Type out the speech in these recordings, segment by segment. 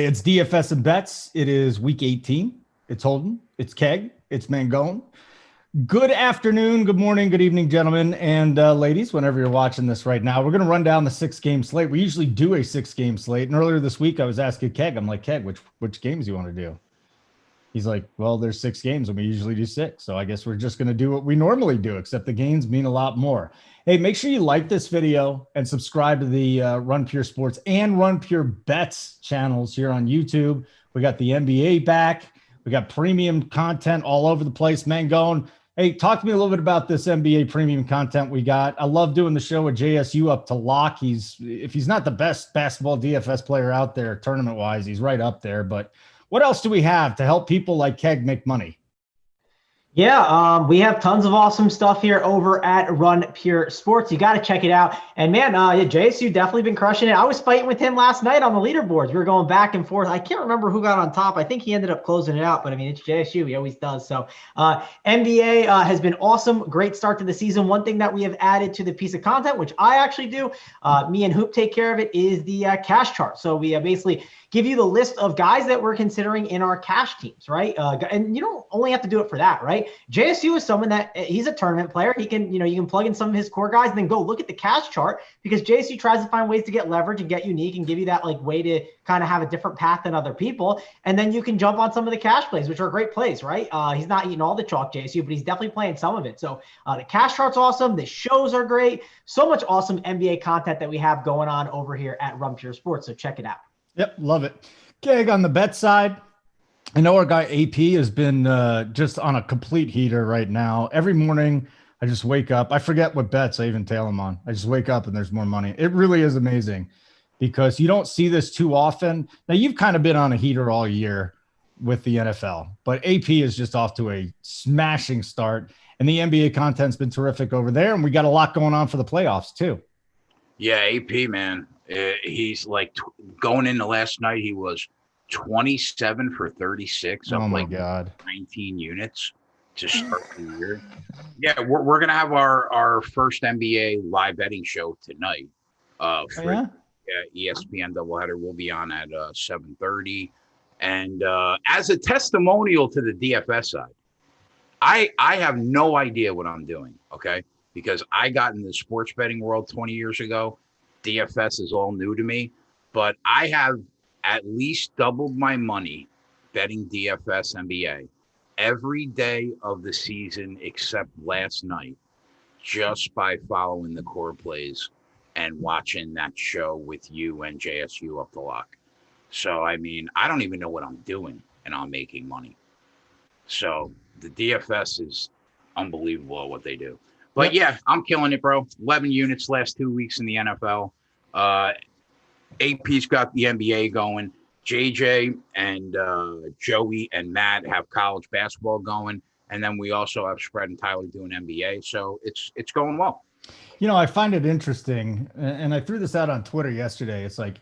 Hey, it's DFS and bets. It is week 18. It's Holden. It's Keg. It's Mangone. Good afternoon, good morning, good evening, gentlemen and ladies, whenever you're watching this right now. We're going to run down the 6-game slate. We usually do a 6-game slate. And earlier this week, I was asking Keg, I'm like, Keg, which games do you want to do? He's like, well, there's 6 games and we usually do 6. So I guess we're just going to do what we normally do, except the games mean a lot more. Hey, make sure you like this video and subscribe to the Run Pure Sports and Run Pure Bets channels here on YouTube. We got the NBA back. We got premium content all over the place. Mangone, hey, talk to me a little bit about this NBA premium content we got. I love doing the show with JSU up to lock. If he's not the best basketball DFS player out there tournament-wise, he's right up there. But what else do we have to help people like Keg make money? Yeah, we have tons of awesome stuff here over at Run Pure Sports. You got to check it out. And man, JSU definitely been crushing it. I was fighting with him last night on the leaderboards. We were going back and forth. I can't remember who got on top. I think he ended up closing it out, but I mean, it's JSU. He always does. So NBA has been awesome. Great start to the season. One thing that we have added to the piece of content, which I actually do, me and Hoop take care of it, is the cash chart. So we basically give you the list of guys that we're considering in our cash teams, right? And you don't only have to do it for that, right? JSU is someone that he's a tournament player. He can, you can plug in some of his core guys and then go look at the cash chart, because JSU tries to find ways to get leverage and get unique and give you that like way to kind of have a different path than other people. And then you can jump on some of the cash plays, which are great plays, right? He's not eating all the chalk, JSU, but he's definitely playing some of it. So the cash chart's awesome. The shows are great. So much awesome NBA content that we have going on over here at Run Pure Sports. So check it out. Yep, love it. Keg, on the bet side, I know our guy AP has been just on a complete heater right now. Every morning, I just wake up. I forget what bets I even tail him on. I just wake up and there's more money. It really is amazing because you don't see this too often. Now, you've kind of been on a heater all year with the NFL, but AP is just off to a smashing start. And the NBA content's been terrific over there. And we got a lot going on for the playoffs, too. Yeah, AP, man. He's like going into last night, he was 27 for 36. Oh, my like God. 19 units to start the year. Yeah, we're going to have our first NBA live betting show tonight. For ESPN doubleheader. We'll be on at 7:30. And as a testimonial to the DFS side, I have no idea what I'm doing, okay? Because I got in the sports betting world 20 years ago. DFS is all new to me, but I have at least doubled my money betting DFS NBA every day of the season except last night, just by following the core plays and watching that show with you and JSU up the lock. So, I mean, I don't even know what I'm doing, and I'm making money. So the DFS is unbelievable at what they do. But yeah, I'm killing it, bro. 11 units last 2 weeks in the NFL. AP's got the NBA going. JJ and Joey and Matt have college basketball going. And then we also have Spread and Tyler doing NBA. So it's going well. I find it interesting, and I threw this out on Twitter yesterday. It's like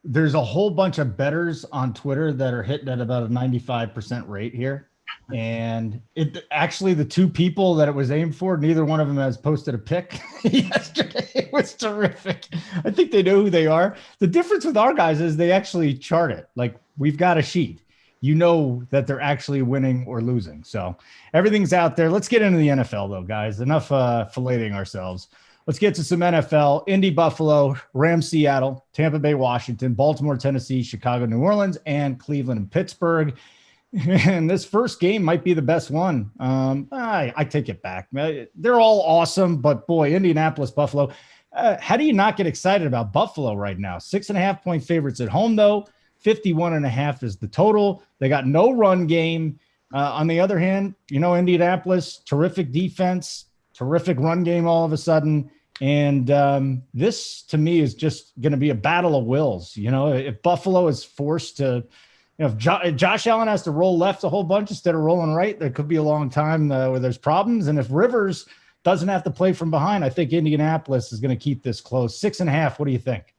there's a whole bunch of bettors on Twitter that are hitting at about a 95% rate here. And it actually, the 2 people that it was aimed for, neither one of them has posted a pick yesterday. It was terrific. I think they know who they are. The difference with our guys is they actually chart it. Like, we've got a sheet. You know that they're actually winning or losing. So everything's out there. Let's get into the NFL, though, guys. Enough filleting ourselves. Let's get to some NFL. Indy, Buffalo, Rams, Seattle, Tampa Bay, Washington, Baltimore, Tennessee, Chicago, New Orleans, and Cleveland and Pittsburgh. And this first game might be the best one. I take it back. They're all awesome, but boy, Indianapolis, Buffalo. How do you not get excited about Buffalo right now? 6.5-point favorites at home, though. 51.5 is the total. They got no run game. On the other hand, Indianapolis, terrific defense, terrific run game all of a sudden. And this, to me, is just going to be a battle of wills. If Buffalo is forced to if Josh Allen has to roll left a whole bunch instead of rolling right, there could be a long time where there's problems. And if Rivers doesn't have to play from behind, I think Indianapolis is going to keep this close. 6.5. What do you think?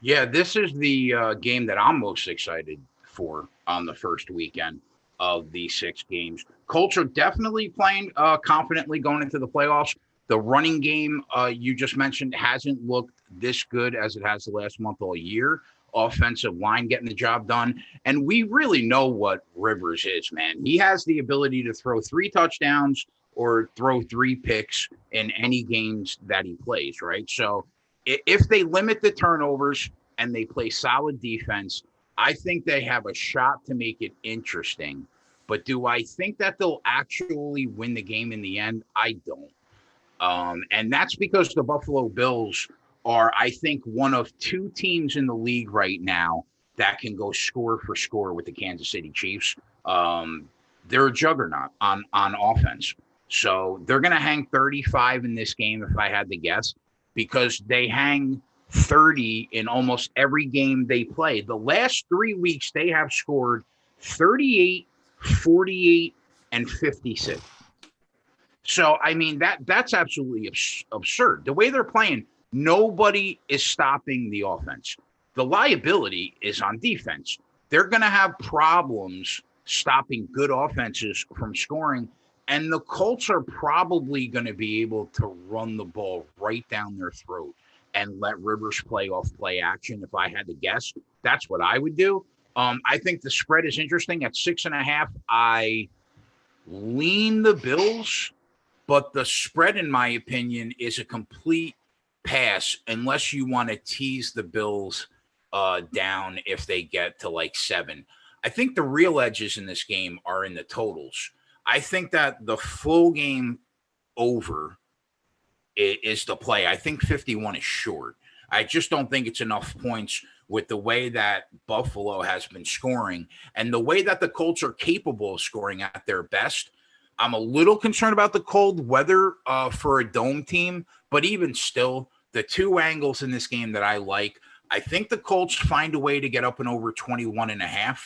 Yeah, this is the game that I'm most excited for on the first weekend of the 6 games. Colts are definitely playing confidently going into the playoffs. The running game you just mentioned hasn't looked this good as it has the last month all year. offensive line getting the job done. And we really know what Rivers is, man. He has the ability to throw 3 touchdowns or throw 3 picks in any games that he plays, right? So if they limit the turnovers and they play solid defense, I think they have a shot to make it interesting. But do I think that they'll actually win the game in the end? I don't. And that's because the Buffalo Bills are, I think, one of 2 teams in the league right now that can go score for score with the Kansas City Chiefs. They're a juggernaut on offense. So they're going to hang 35 in this game, if I had to guess, because they hang 30 in almost every game they play. The last 3 weeks, they have scored 38, 48, and 56. So, I mean, that's absolutely absurd. The way they're playing, nobody is stopping the offense. The liability is on defense. They're going to have problems stopping good offenses from scoring, and the Colts are probably going to be able to run the ball right down their throat and let Rivers play off play action. If I had to guess, that's what I would do. I think the spread is interesting at 6.5. I lean the Bills, but the spread, in my opinion, is a complete pass unless you want to tease the Bills down if they get to like 7. I think the real edges in this game are in the totals. I think that the full game over is the play. I think 51 is short. I just don't think it's enough points with the way that Buffalo has been scoring and the way that the Colts are capable of scoring at their best. I'm a little concerned about the cold weather for a dome team, but even still, the 2 angles in this game that I like, I think the Colts find a way to get up and over 21.5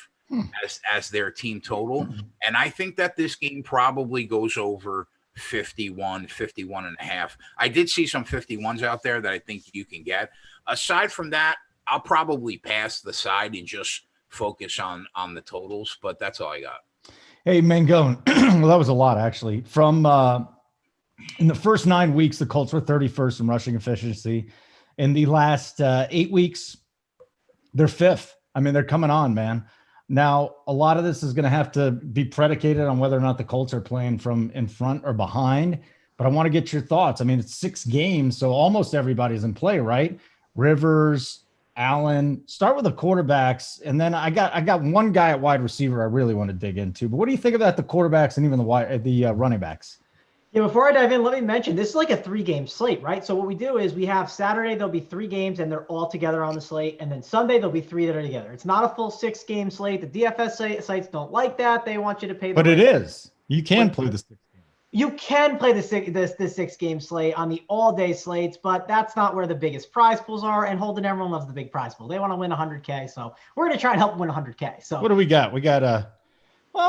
as their team total. And I think that this game probably goes over 51.5. I did see some 51s out there that I think you can get. Aside from that, I'll probably pass the side and just focus on the totals, but that's all I got. Hey, Mangone. Well, that was a lot, actually. From in the first 9 weeks, the Colts were 31st in rushing efficiency. In the last 8 weeks, they're 5th. I mean, they're coming on, man. Now, a lot of this is going to have to be predicated on whether or not the Colts are playing from in front or behind. But I want to get your thoughts. I mean, it's 6 games, so almost everybody's in play, right? Rivers, Allen. Start with the quarterbacks, and then I got one guy at wide receiver I really want to dig into. But what do you think about the quarterbacks and even the running backs? Yeah, before I dive in, let me mention this is like a 3-game slate, right? So what we do is we have Saturday, there'll be 3 games and they're all together on the slate. And then Sunday, there'll be 3 that are together. It's not a full 6-game slate. The DFS sites don't like that. They want you to pay. But it is. You can play the 6 games. You can play the 6-game slate on the all-day slates, but that's not where the biggest prize pools are. And Holden, everyone loves the big prize pool. They want to win 100K. So we're going to try and help them win 100K. So what do we got? We got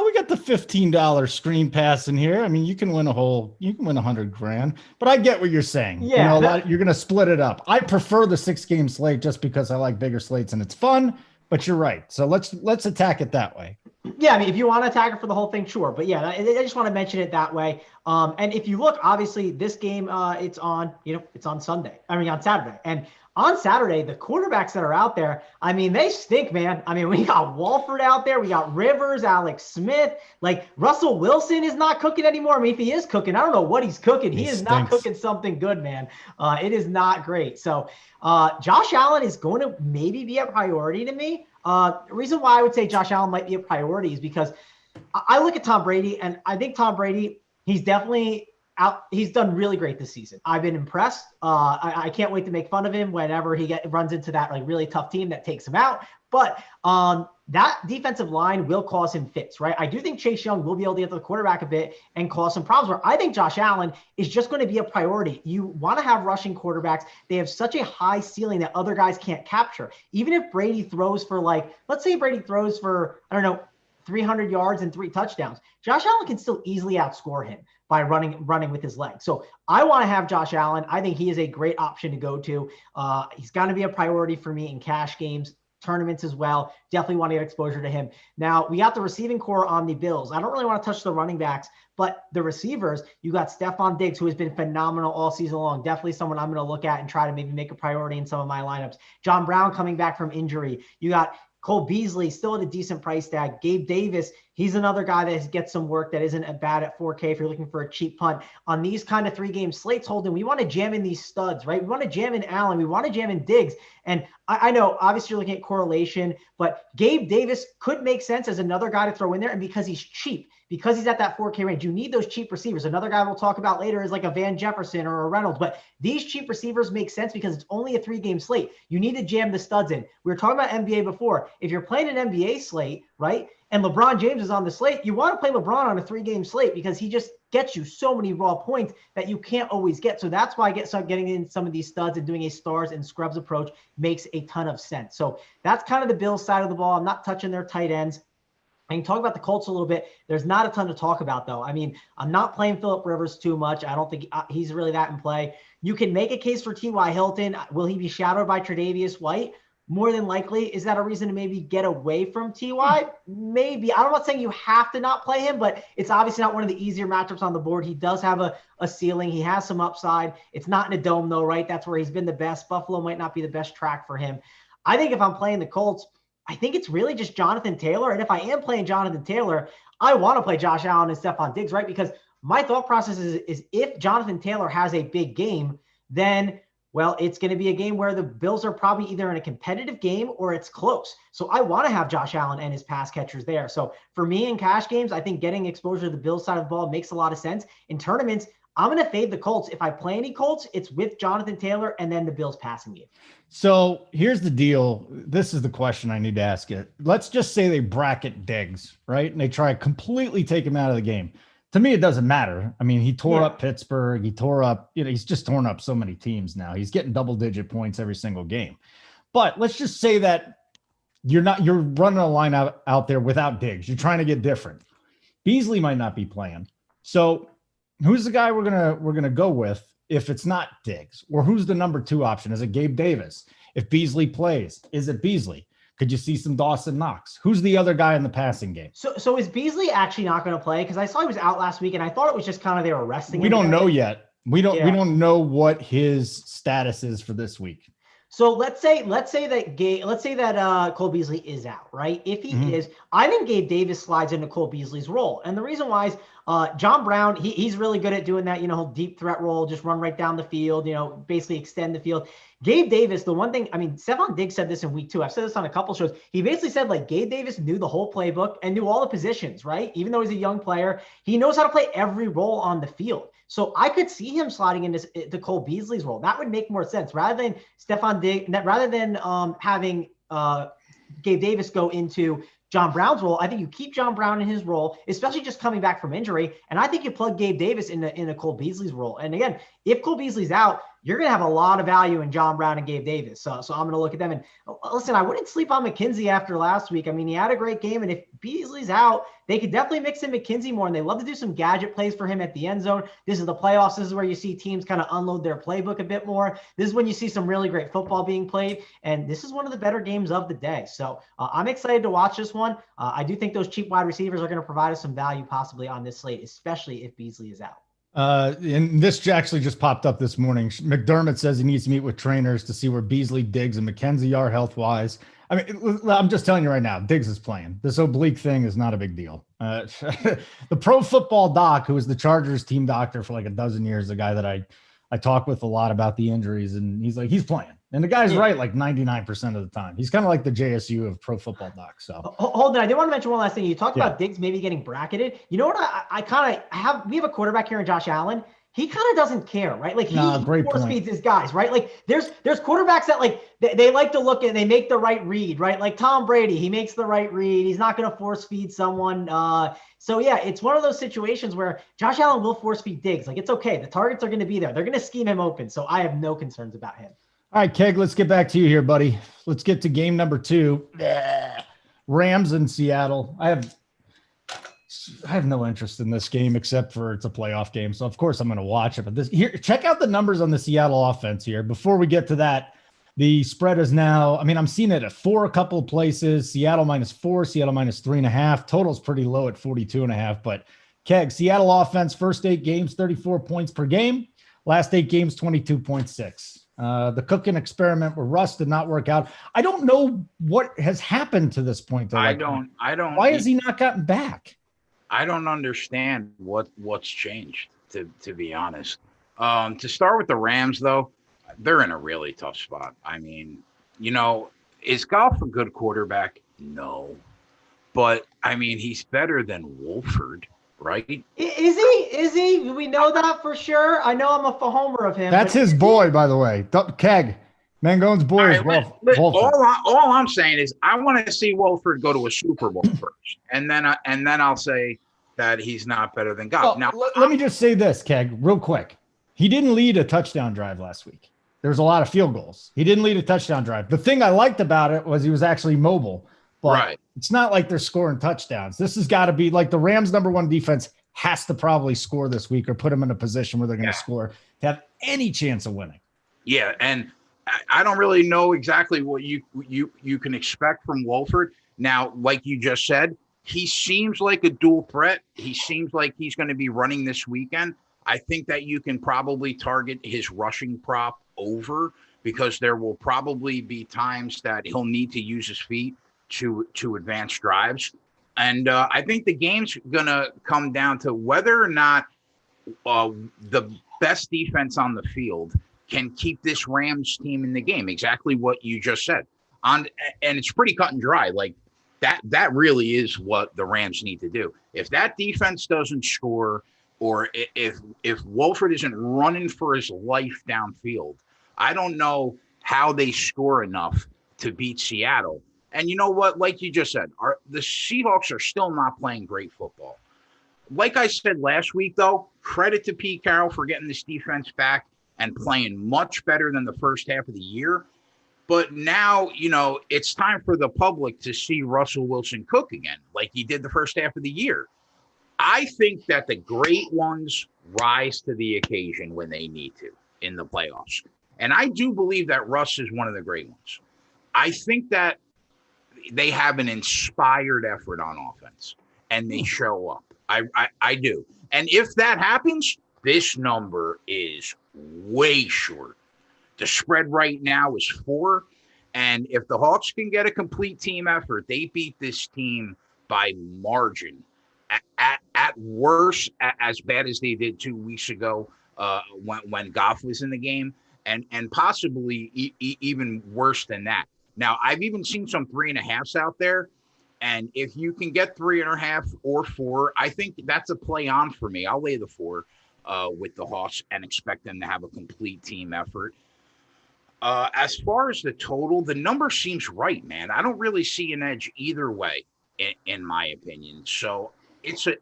we got the $15 screen pass in here. I mean, you can win $100,000, but I get what you're saying. Yeah, you're going to split it up. I prefer the 6-game slate just because I like bigger slates and it's fun, but you're right. So let's attack it that way. Yeah. I mean, if you want to attack it for the whole thing, sure. But yeah, I just want to mention it that way. And if you look, obviously this game, it's on Sunday, on Saturday. And on Saturday, the quarterbacks that are out there, I mean, they stink, man. I mean, we got Walford out there. We got Rivers, Alex Smith. Like, Russell Wilson is not cooking anymore. I mean, if he is cooking, I don't know what he's cooking. He is not cooking something good, man. It is not great. So Josh Allen is going to maybe be a priority to me. The reason why I would say Josh Allen might be a priority is because I look at Tom Brady, and I think Tom Brady, he's definitely – he's done really great this season. I've been impressed. I can't wait to make fun of him whenever he runs into that like really tough team that takes him out. But that defensive line will cause him fits, right? I do think Chase Young will be able to get to the quarterback a bit and cause some problems. Where I think Josh Allen is just going to be a priority. You want to have rushing quarterbacks. They have such a high ceiling that other guys can't capture. Even if Brady throws for let's say Brady throws for, 300 yards and 3 touchdowns, Josh Allen can still easily outscore him by running with his legs. So I want to have Josh Allen. I think he is a great option to go to. He's going to be a priority for me in cash games. tournaments as well. Definitely want to get exposure to him. Now, we got the receiving core on the Bills. I don't really want to touch the running backs, but the receivers, you got Stephon Diggs, who has been phenomenal all season long. Definitely someone I'm going to look at and try to maybe make a priority in some of my lineups. John Brown coming back from injury. You got Cole Beasley still at a decent price tag. Gabe Davis, he's another guy that gets some work that isn't bad at 4K if you're looking for a cheap punt. On these kind of 3-game slates, Holden, we want to jam in these studs, right? We want to jam in Allen. We want to jam in Diggs. And I know, obviously, you're looking at correlation, but Gabe Davis could make sense as another guy to throw in there. And because he's cheap, because he's at that 4K range, you need those cheap receivers. Another guy we'll talk about later is like a Van Jefferson or a Reynolds. But these cheap receivers make sense because it's only a 3-game slate. You need to jam the studs in. We were talking about NBA before. If you're playing an NBA slate, right, and LeBron James is on the slate, you want to play LeBron on a 3-game slate because he just gets you so many raw points that you can't always get. So that's why start getting in some of these studs and doing a stars and scrubs approach makes a ton of sense. So that's kind of the Bills side of the ball. I'm not touching their tight ends. I can talk about the Colts a little bit. There's not a ton to talk about, though. I mean, I'm not playing Phillip Rivers too much. I don't think he's really that in play. You can make a case for T.Y. Hilton. Will he be shadowed by Tre'Davious White? More than likely. Is that a reason to maybe get away from T.Y.? Maybe. I'm not saying you have to not play him, but it's obviously not one of the easier matchups on the board. He does have a ceiling. He has some upside. It's not in a dome, though, right? That's where he's been the best. Buffalo might not be the best track for him. I think if I'm playing the Colts, I think it's really just Jonathan Taylor. And if I am playing Jonathan Taylor, I want to play Josh Allen and Stephon Diggs, right? Because my thought process is if Jonathan Taylor has a big game, then, well, it's going to be a game where the Bills are probably either in a competitive game or it's close. So I want to have Josh Allen and his pass catchers there. So for me in cash games, I think getting exposure to the Bills side of the ball makes a lot of sense. In tournaments, I'm going to fade the Colts. If I play any Colts, it's with Jonathan Taylor and then the Bills passing game. So here's the deal. This is the question I need to ask you. Let's just say they bracket Diggs, right? And they try to completely take him out of the game. To me, it doesn't matter. I mean, he tore up Pittsburgh. He tore up, he's just torn up so many teams now. He's getting double-digit points every single game. But let's just say that you're running a line out there without Diggs. You're trying to get different. Beasley might not be playing. So who's the guy we're gonna go with if it's not Diggs? Or who's the number 2 option? Is it Gabe Davis? If Beasley plays, is it Beasley? Could you see some Dawson Knox? Who's the other guy in the passing game? So is Beasley actually not going to play? Because I saw he was out last week, and I thought it was just kind of they were resting him. We don't know yet. We don't know what his status is for this week. So let's say that Cole Beasley is out, right? If he is, I think Gabe Davis slides into Cole Beasley's role. And the reason why is John Brown, he's really good at doing that, deep threat role, just run right down the field, basically extend the field. Gabe Davis, the one thing, I mean, Stephon Diggs said this in week 2. I've said this on a couple shows. He basically said, like, Gabe Davis knew the whole playbook and knew all the positions, right? Even though he's a young player, he knows how to play every role on the field. So I could see him sliding into Cole Beasley's role. That would make more sense rather than Stephon Diggs, rather than having Gabe Davis go into John Brown's role. I think you keep John Brown in his role, especially just coming back from injury. And I think you plug Gabe Davis into Cole Beasley's role. And again, if Cole Beasley's out, you're going to have a lot of value in John Brown and Gabe Davis. So I'm going to look at them. And listen, I wouldn't sleep on McKenzie after last week. I mean, he had a great game. And if Beasley's out, they could definitely mix in McKenzie more. And they love to do some gadget plays for him at the end zone. This is the playoffs. This is where you see teams kind of unload their playbook a bit more. This is when you see some really great football being played. And this is one of the better games of the day. So I'm excited to watch this one. I do think those cheap wide receivers are going to provide us some value possibly on this slate, especially if Beasley is out. And this actually just popped up this morning. McDermott says he needs to meet with trainers to see where Beasley, Diggs, and McKenzie are health-wise. I mean, I'm just telling you right now, Diggs is playing. This oblique thing is not a big deal. The Pro Football Doc, who was the Chargers team doctor for like a dozen years, the guy that I talk with a lot about the injuries, and he's like, he's playing. And the guy's right like 99% of the time. He's kind of like the JSU of Pro Football Doc. So hold on, I did want to mention one last thing. You talked about Diggs maybe getting bracketed. You know what? We have a quarterback here in Josh Allen. He kind of doesn't care, right? Like he force feeds his guys, right? Like there's quarterbacks that like they like to look and they make the right read, right? Like Tom Brady, he makes the right read. He's not going to force feed someone. So yeah, it's one of those situations where Josh Allen will force feed Diggs. Like it's okay. The targets are going to be there. They're going to scheme him open. So I have no concerns about him. All right, Keg, let's get back to you here, buddy. Let's get to game number 2. Rams in Seattle. I have no interest in this game except for it's a playoff game. So of course I'm going to watch it. But check out the numbers on the Seattle offense here. Before we get to that, The spread is now, I mean, I'm seeing it at 4 a couple of places. Seattle -4, Seattle -3.5. Total's pretty low at 42.5. But Keg, Seattle offense, first 8 games, 34 points per game. Last 8 games, 22.6. The cooking experiment with Russ did not work out. I don't know what has happened to this point, though. I don't. Why has he not gotten back? I don't understand what's changed, to be honest. To start with the Rams, though, they're in a really tough spot. I mean, is Goff a good quarterback? No. But, I mean, he's better than Wolford, right? Is he? We know that for sure. I know I'm a homer of him. That's his boy, by the way. Keg. Mangone's boy is Wolford. All I'm saying is I want to see Wolford go to a Super Bowl first. And then I'll say that he's not better than Goff. Well, now, let me just say this, Keg, real quick. He didn't lead a touchdown drive last week. There was a lot of field goals. He didn't lead a touchdown drive. The thing I liked about it was he was actually mobile. But It's not like they're scoring touchdowns. This has got to be like the Rams' #1 defense has to probably score this week or put them in a position where they're going to score to have any chance of winning. Yeah, and I don't really know exactly what you can expect from Wolford. Now, like you just said, he seems like a dual threat. He seems like he's going to be running this weekend. I think that you can probably target his rushing prop over because there will probably be times that he'll need to use his feet to advance drives. And I think the game's going to come down to whether or not the best defense on the field can keep this Rams team in the game. Exactly what you just said. And it's pretty cut and dry. Like that really is what the Rams need to do. If that defense doesn't score, or if Wolford isn't running for his life downfield, I don't know how they score enough to beat Seattle. And you know what? Like you just said, the Seahawks are still not playing great football. Like I said last week, though, credit to Pete Carroll for getting this defense back and playing much better than the first half of the year. But now, it's time for the public to see Russell Wilson cook again, like he did the first half of the year. I think that the great ones rise to the occasion when they need to in the playoffs. And I do believe that Russ is one of the great ones. I think that they have an inspired effort on offense and they show up. I do. And if that happens, this number is way short. The spread right now is 4. And if the Hawks can get a complete team effort, they beat this team by margin. At worst, as bad as they did 2 weeks ago when Goff was in the game, and possibly even worse than that. Now, I've even seen some 3.5s out there, and if you can get 3.5 or 4, I think that's a play on for me. I'll lay the 4 with the Hawks and expect them to have a complete team effort. As far as the total, the number seems right, man. I don't really see an edge either way, in my opinion. So it's a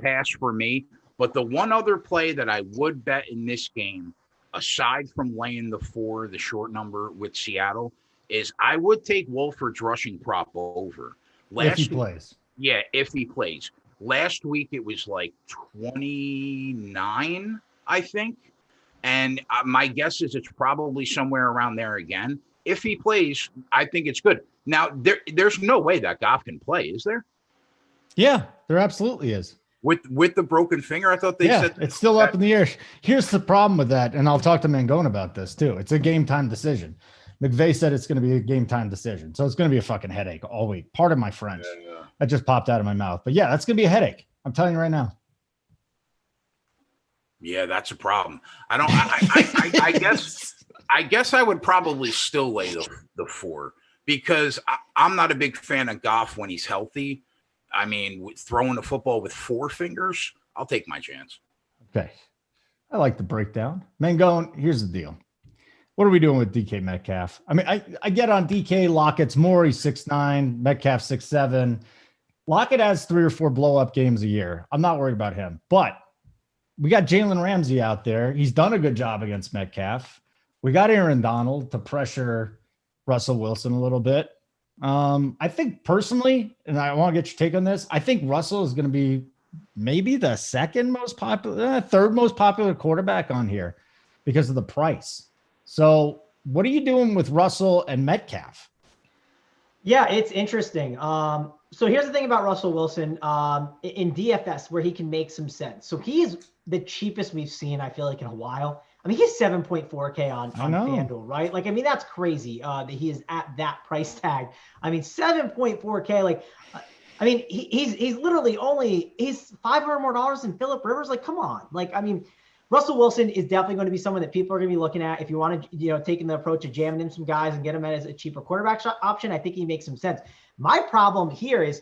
pass for me. But the one other play that I would bet in this game, aside from laying the 4, the short number with Seattle, is I would take Wolford's rushing prop over. If he plays. Yeah, if he plays. Last week it was like 29, I think. And my guess is it's probably somewhere around there again. If he plays, I think it's good. Now, there's no way that Goff can play, is there? Yeah, there absolutely is. With the broken finger, I thought they said it's still up in the air. Here's the problem with that, and I'll talk to Mangone about this too. It's a game time decision. McVay said it's going to be a game time decision, so it's going to be a fucking headache all week. Pardon my French. Yeah. That just popped out of my mouth, but yeah, that's going to be a headache. I'm telling you right now. Yeah, that's a problem. I guess I would probably still lay the 4 because I'm not a big fan of Goff when he's healthy. I mean, throwing the football with 4 fingers, I'll take my chance. Okay. I like the breakdown. Mangone, here's the deal. What are we doing with DK Metcalf? I mean, I get on DK. Lockett's more. He's 6'9", Metcalf 6'7". Lockett has 3 or 4 blow-up games a year. I'm not worried about him. But we got Jalen Ramsey out there. He's done a good job against Metcalf. We got Aaron Donald to pressure Russell Wilson a little bit. I think personally, and I want to get your take on this, I think Russell is going to be maybe the third most popular quarterback on here because of the price. So what are you doing with Russell and Metcalf? Yeah, it's interesting. So here's the thing about Russell Wilson in DFS where he can make some sense. So he's the cheapest we've seen, I feel like, in a while. I mean, he's 7.4K on FanDuel, right? Like, I mean, that's crazy that he is at that price tag. I mean, 7.4K, like, I mean, he's literally he's $500 more than Phillip Rivers. Like, come on. Like, I mean, Russell Wilson is definitely going to be someone that people are going to be looking at. If you want to, taking the approach of jamming in some guys and get him as a cheaper quarterback option, I think he makes some sense. My problem here is,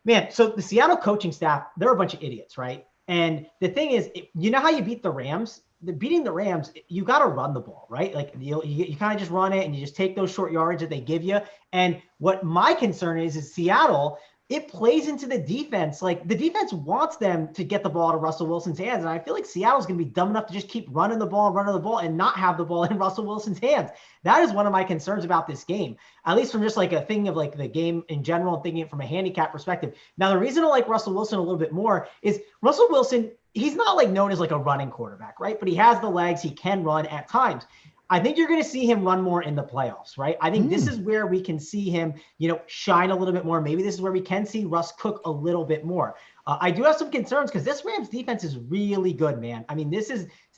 man, so the Seattle coaching staff, they're a bunch of idiots, right? And the thing is, you know how you beat the Rams? Beating the Rams, you got to run the ball, right? Like you kind of just run it and you just take those short yards that they give you. And what my concern is Seattle, it plays into the defense. Like the defense wants them to get the ball to Russell Wilson's hands. And I feel like Seattle's going to be dumb enough to just keep running the ball and not have the ball in Russell Wilson's hands. That is one of my concerns about this game, at least from just like a thing of like the game in general and thinking it from a handicap perspective. Now, the reason I like Russell Wilson a little bit more is Russell Wilson, he's not like known as like a running quarterback, right? But he has the legs. He can run at times. I think you're going to see him run more in the playoffs, right? I think this is where we can see him, shine a little bit more. Maybe this is where we can see Russ cook a little bit more. I do have some concerns because this Rams defense is really good, man. I mean, this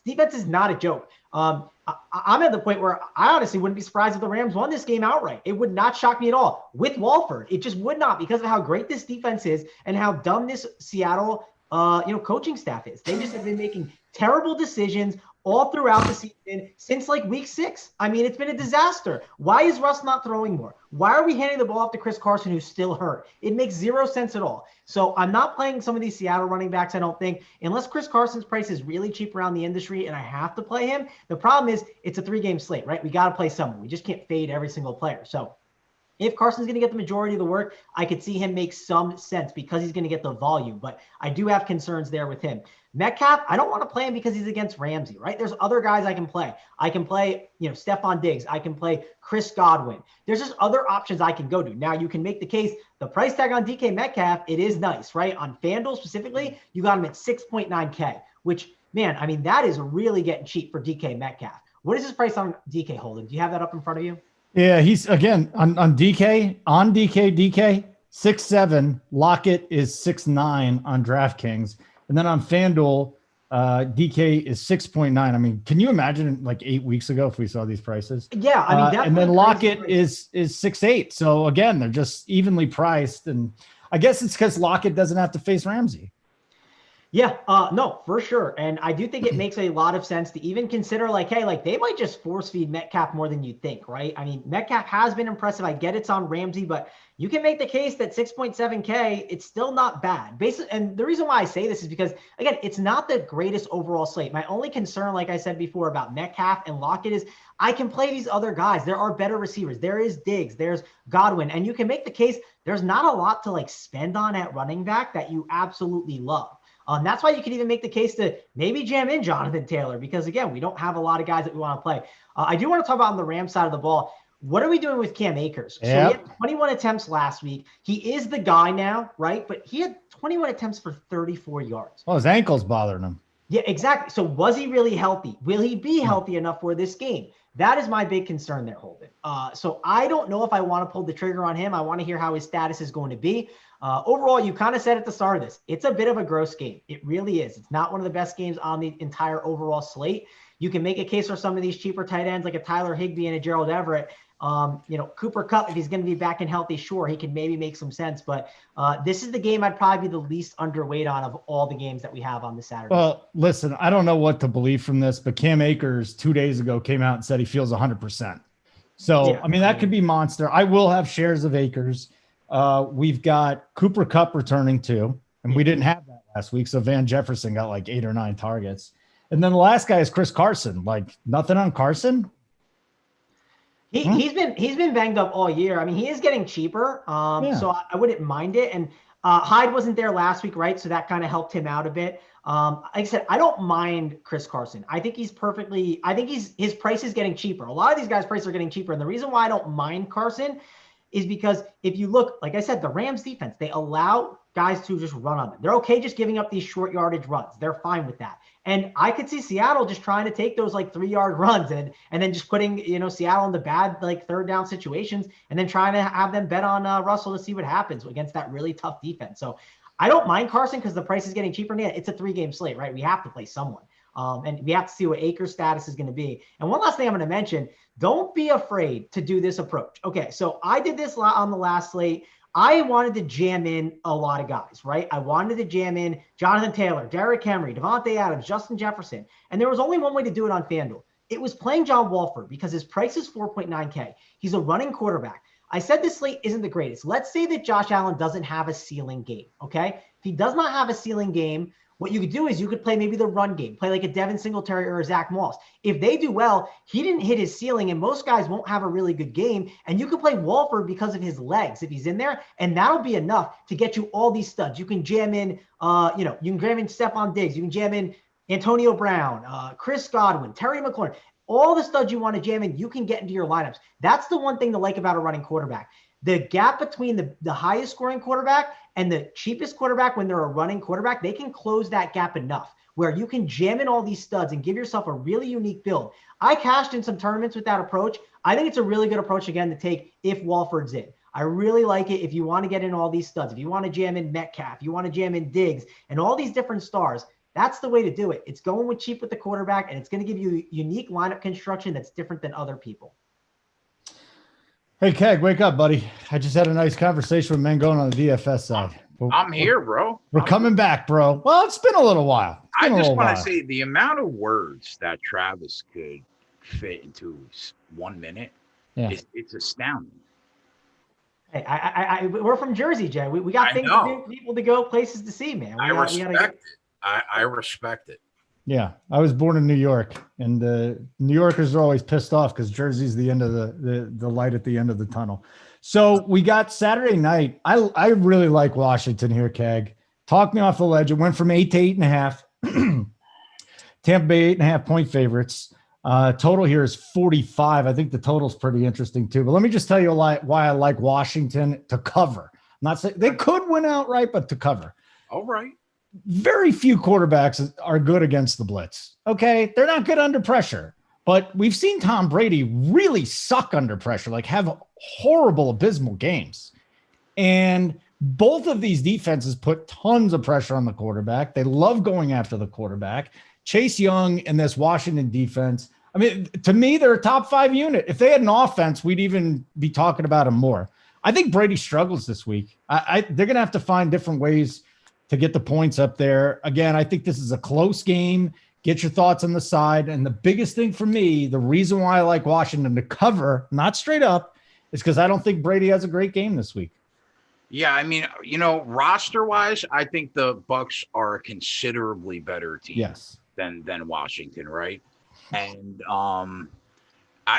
defense is not a joke. I'm at the point where I honestly wouldn't be surprised if the Rams won this game outright. It would not shock me at all with Walford. It just would not, because of how great this defense is and how dumb this Seattle coaching staff is. They just have been making terrible decisions all throughout the season since like week 6. I mean, it's been a disaster. Why is Russ not throwing more? Why are we handing the ball off to Chris Carson, who's still hurt? It makes zero sense at all. So I'm not playing some of these Seattle running backs, I don't think, unless Chris Carson's price is really cheap around the industry and I have to play him. The problem is it's a 3-game slate, right? We got to play someone. We just can't fade every single player. So if Carson's going to get the majority of the work, I could see him make some sense because he's going to get the volume. But I do have concerns there with him. Metcalf, I don't want to play him because he's against Ramsey, right? There's other guys I can play. I can play, Stephon Diggs. I can play Chris Godwin. There's just other options I can go to. Now, you can make the case, the price tag on DK Metcalf, it is nice, right? On FanDuel specifically, you got him at 6.9K, which, man, I mean, that is really getting cheap for DK Metcalf. What is his price on DK, Holden? Do you have that up in front of you? Yeah, he's again on DK 6.7. Lockett is 6.9 on DraftKings, and then on FanDuel, DK is 6.9. I mean, can you imagine like 8 weeks ago if we saw these prices? Yeah, I mean, and then Lockett is 6.8. So again, they're just evenly priced, and I guess it's because Lockett doesn't have to face Ramsey. Yeah, no, for sure. And I do think it makes a lot of sense to even consider like, hey, like they might just force feed Metcalf more than you think, right? I mean, Metcalf has been impressive. I get it's on Ramsey, but you can make the case that 6.7K, it's still not bad. Basically, and the reason why I say this is because, again, it's not the greatest overall slate. My only concern, like I said before, about Metcalf and Lockett is I can play these other guys. There are better receivers. There is Diggs. There's Godwin. And you can make the case there's not a lot to like spend on at running back that you absolutely love. That's why you can even make the case to maybe jam in Jonathan Taylor because, again, we don't have a lot of guys that we want to play. I do want to talk about on the Rams side of the ball. What are we doing with Cam Akers? Yep. So he had 21 attempts last week. He is the guy now, right? But he had 21 attempts for 34 yards. Oh, his ankle's bothering him. Yeah, exactly. So was he really healthy? Will he be healthy enough for this game? That is my big concern there, Holden. So I don't know if I want to pull the trigger on him. I want to hear how his status is going to be. Overall, you kind of said at the start of this, it's a bit of a gross game. It really is. It's not one of the best games on the entire overall slate. You can make a case for some of these cheaper tight ends like a Tyler Higbee and a Gerald Everett. Cooper Kupp, if he's going to be back and healthy, sure, he can maybe make some sense. But this is the game I'd probably be the least underweight on of all the games that we have on the Saturday. Well, listen, I don't know what to believe from this, but Cam Akers 2 days ago came out and said he feels 100%. So, yeah, I mean, that could be monster. I will have shares of Akers. We've got Cooper Kupp returning too, and we didn't have that last week. So Van Jefferson got like 8 or 9 targets. And then the last guy is Chris Carson. Like nothing on Carson. He's been banged up all year. I mean, he is getting cheaper. So I wouldn't mind it. And Hyde wasn't there last week, right? So that kind of helped him out a bit. Like I said, I don't mind Chris Carson. I think his price is getting cheaper. A lot of these guys' prices are getting cheaper. And the reason why I don't mind Carson is because if you look, like I said, the Rams defense, they allow guys to just run on them. They're okay just giving up these short yardage runs. They're fine with that. And I could see Seattle just trying to take those like 3-yard runs and then just putting, Seattle in the bad like third down situations and then trying to have them bet on Russell to see what happens against that really tough defense. So I don't mind Carson because the price is getting cheaper. Yeah, it's a 3-game slate, right? We have to play someone. And we have to see what Akers' status is going to be. And one last thing I'm going to mention, don't be afraid to do this approach. Okay, so I did this on the last slate. I wanted to jam in a lot of guys, right? I wanted to jam in Jonathan Taylor, Derrick Henry, Devontae Adams, Justin Jefferson. And there was only one way to do it on FanDuel. It was playing John Wolford because his price is 4.9K. He's a running quarterback. I said this slate isn't the greatest. Let's say that Josh Allen doesn't have a ceiling game, okay? If he does not have a ceiling game, what you could do is you could play maybe the run game, play like a Devin Singletary or a Zach Moss. If they do well, he didn't hit his ceiling, and most guys won't have a really good game. And you can play Wolford because of his legs if he's in there, and that'll be enough to get you all these studs. You can jam in, you can jam in Stephon Diggs, you can jam in Antonio Brown, Chris Godwin, Terry McLaurin. All the studs you want to jam in, you can get into your lineups. That's the one thing to like about a running quarterback. The gap between the highest scoring quarterback and the cheapest quarterback when they're a running quarterback, they can close that gap enough where you can jam in all these studs and give yourself a really unique build. I cashed in some tournaments with that approach. I think it's a really good approach, again, to take if Wolford's in. I really like it if you want to get in all these studs. If you want to jam in Metcalf, you want to jam in Diggs, and all these different stars, that's the way to do it. It's going with cheap with the quarterback, and it's going to give you unique lineup construction that's different than other people. Hey, Keg, wake up, buddy. I just had a nice conversation with Mangone on the DFS side. I'm here, bro. We're coming back, bro. Well, it's been a little while. I just want to say the amount of words that Travis could fit into 1 minute, it's astounding. Hey, we're from Jersey, Jay. We got things to do, people to go, places to see, man. I respect it. I respect it. Yeah, I was born in New York, and New Yorkers are always pissed off because Jersey's the end of the light at the end of the tunnel. So we got Saturday night. I really like Washington here, Keg. Talk me off the ledge. It went from 8 to 8.5. Tampa Bay 8.5 point favorites. Total here is 45. I think the total's pretty interesting too. But let me just tell you why I like Washington to cover. I'm not saying they could win outright, but to cover. All right. Very few quarterbacks are good against the blitz. Okay. They're not good under pressure, but we've seen Tom Brady really suck under pressure, like have horrible, abysmal games. And both of these defenses put tons of pressure on the quarterback. They love going after the quarterback. Chase Young and this Washington defense. I mean, to me, they're a top 5 unit. If they had an offense, we'd even be talking about them more. I think Brady struggles this week. They're going to have to find different ways to get the points up there. Again, I think this is a close game. Get your thoughts on the side. And the biggest thing for me, the reason why I like Washington to cover, not straight up, is because I don't think Brady has a great game this week. Yeah, I mean, roster-wise, I think the Bucs are a considerably better team than Washington, right? And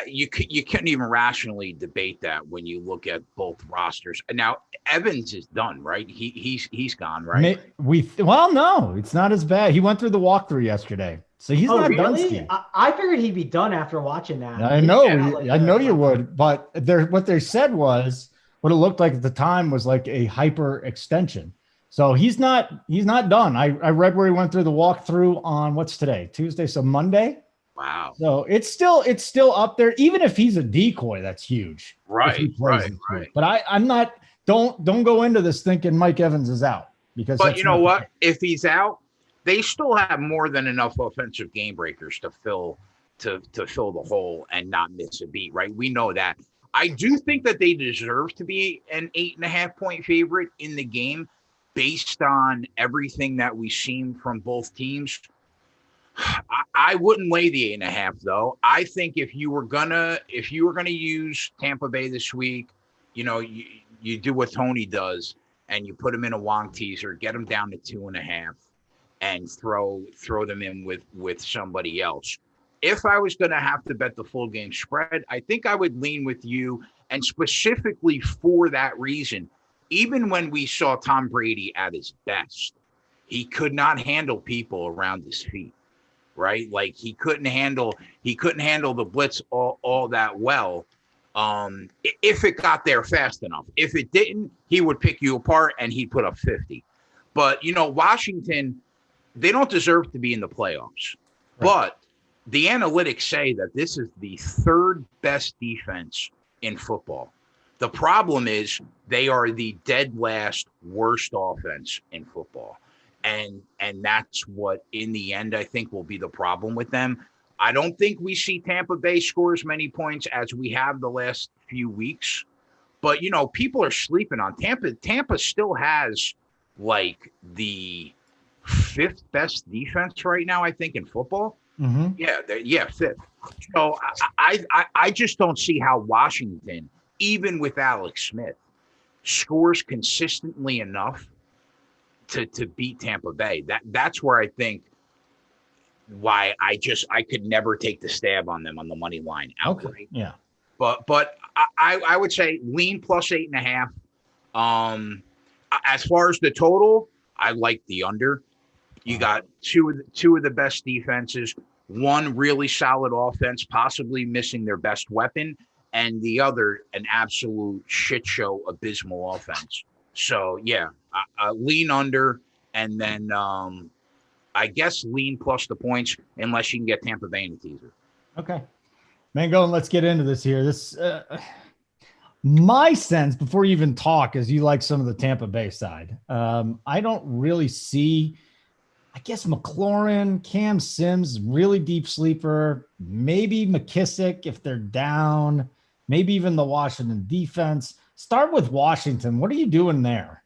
you couldn't even rationally debate that when you look at both rosters. Now Evans is done, right? He's gone, right? No, it's not as bad. He went through the walkthrough yesterday, so he's not done. Steve. I figured he'd be done after watching that. I know, I know you would, but what they said was what it looked like at the time was like a hyper extension. So he's not done. I read where he went through the walkthrough on what's today, Tuesday, so Monday. Wow. So it's still up there. Even if he's a decoy, that's huge. Right. But I'm not. Don't go into this thinking Mike Evans is out because. But you know what? If he's out, they still have more than enough offensive game breakers to fill the hole and not miss a beat. Right. We know that. I do think that they deserve to be an 8.5 point favorite in the game based on everything that we've seen from both teams. I wouldn't lay the 8.5 though. I think if you were gonna use Tampa Bay this week, you do what Tony does and you put them in a Wong teaser, get them down to 2.5, and throw them in with somebody else. If I was gonna have to bet the full game spread, I think I would lean with you, and specifically for that reason. Even when we saw Tom Brady at his best, he could not handle people around his feet. Right? Like he couldn't handle the blitz all that well. If it got there fast enough. If it didn't, he would pick you apart and he'd put up 50. But, Washington, they don't deserve to be in the playoffs. Right. But the analytics say that this is the third best defense in football. The problem is they are the dead last worst offense in football. And that's what, in the end, I think will be the problem with them. I don't think we see Tampa Bay score as many points as we have the last few weeks. But, people are sleeping on Tampa. Tampa still has, like, the fifth best defense right now, I think, in football. Mm-hmm. Yeah, fifth. So I just don't see how Washington, even with Alex Smith, scores consistently enough to beat Tampa Bay. That's where I think why I could never take the stab on them on the money line outright. Okay. Yeah. But I would say lean plus 8.5. As far as the total, I like the under. You got two of the best defenses, one really solid offense, possibly missing their best weapon, and the other an absolute shit show, abysmal offense. So yeah, lean under, and then I guess lean plus the points, unless you can get Tampa Bay in the teaser. Okay, Mango, let's get into this here. This my sense before you even talk is you like some of the Tampa Bay side. I don't really see. I guess McLaurin, Cam Sims, really deep sleeper. Maybe McKissick if they're down. Maybe even the Washington defense. Start with Washington. What are you doing there?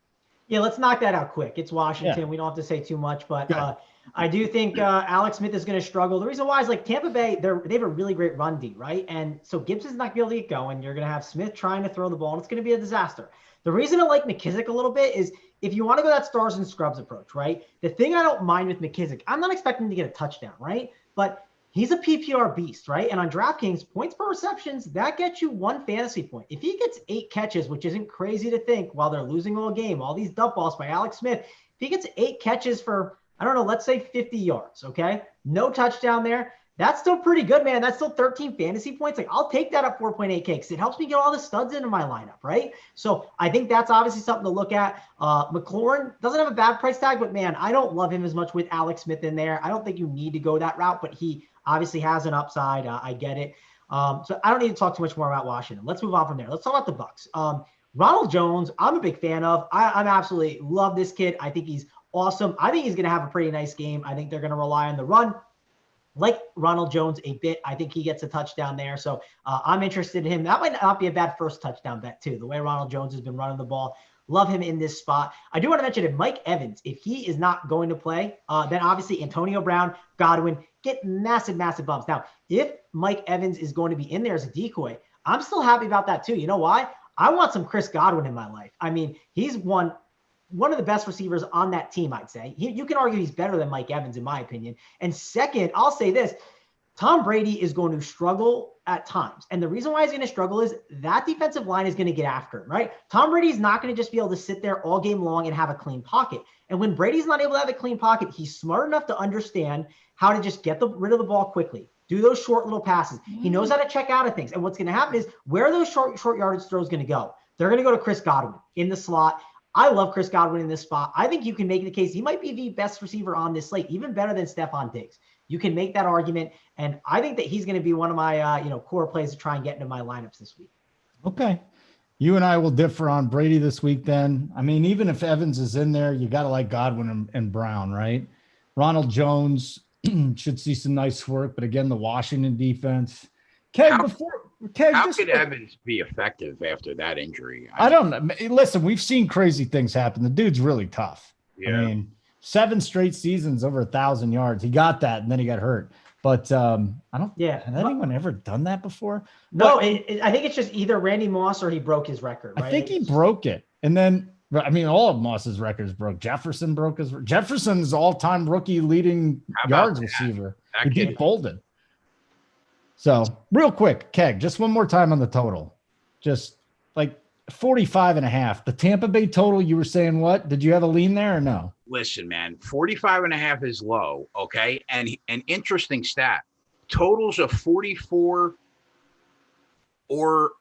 Yeah, let's knock that out quick. It's Washington. Yeah. We don't have to say too much, but I do think Alex Smith is going to struggle. The reason why is like Tampa Bay, they have a really great run D, right? And so Gibson's not going to be able to get going. You're going to have Smith trying to throw the ball, and it's going to be a disaster. The reason I like McKissick a little bit is if you want to go that stars and scrubs approach, right? The thing I don't mind with McKissick, I'm not expecting him to get a touchdown, right? But he's a PPR beast, right? And on DraftKings, points per receptions, that gets you 1 fantasy point. If he gets 8 catches, which isn't crazy to think while they're losing all game, all these dump balls by Alex Smith, if he gets 8 catches for, I don't know, let's say 50 yards, okay? No touchdown there. That's still pretty good, man. That's still 13 fantasy points. Like, I'll take that at 4.8K because it helps me get all the studs into my lineup, right? So I think that's obviously something to look at. McLaurin doesn't have a bad price tag, but man, I don't love him as much with Alex Smith in there. I don't think you need to go that route, but he obviously has an upside. I get it. So I don't need to talk too much more about Washington. Let's move on from there. Let's talk about the Bucs. Ronald Jones, I'm a big fan of. I'm absolutely love this kid. I think he's awesome. I think he's going to have a pretty nice game. I think they're going to rely on the run. Like Ronald Jones a bit. I think he gets a touchdown there. So I'm interested in him. That might not be a bad first touchdown bet too. The way Ronald Jones has been running the ball. Love him in this spot. I do want to mention if Mike Evans, if he is not going to play, then obviously Antonio Brown, Godwin get massive, massive bumps. Now, if Mike Evans is going to be in there as a decoy, I'm still happy about that too. You know why? I want some Chris Godwin in my life. I mean, he's one of the best receivers on that team, I'd say. You can argue he's better than Mike Evans, in my opinion. And second, I'll say this. Tom Brady is going to struggle at times. And the reason why he's going to struggle is that defensive line is going to get after him, right? Tom Brady's not going to just be able to sit there all game long and have a clean pocket. And when Brady's not able to have a clean pocket, he's smart enough to understand how to just get rid of the ball quickly. Do those short little passes. He knows how to check out of things. And what's going to happen is where are those short yardage throws going to go? They're going to go to Chris Godwin in the slot. I love Chris Godwin in this spot. I think you can make the case. He might be the best receiver on this slate, even better than Stephon Diggs. You can make that argument. And I think that he's going to be one of my, core plays to try and get into my lineups this week. Okay. You and I will differ on Brady this week then. I mean, even if Evans is in there, you got to like Godwin and Brown, right? Ronald Jones should see some nice work. But again, the Washington defense. How could Evans be effective after that injury? I don't know. Listen, we've seen crazy things happen. The dude's really tough. Yeah. I mean, 7 straight seasons over 1,000 yards. He got that, and then he got hurt. But I don't. Yeah. Has anyone ever done that before? No, I think it's just either Randy Moss or he broke his record. Right? I think he broke it, and then I mean, all of Moss's records broke. Jefferson broke his. Jefferson's all-time rookie leading yards receiver. He beat Bolden. So real quick, Keg, just one more time on the total. Just like 45.5. The Tampa Bay total, you were saying what? Did you have a lean there or no? Listen, man, 45.5 is low. Okay. And an interesting stat, totals of 44 or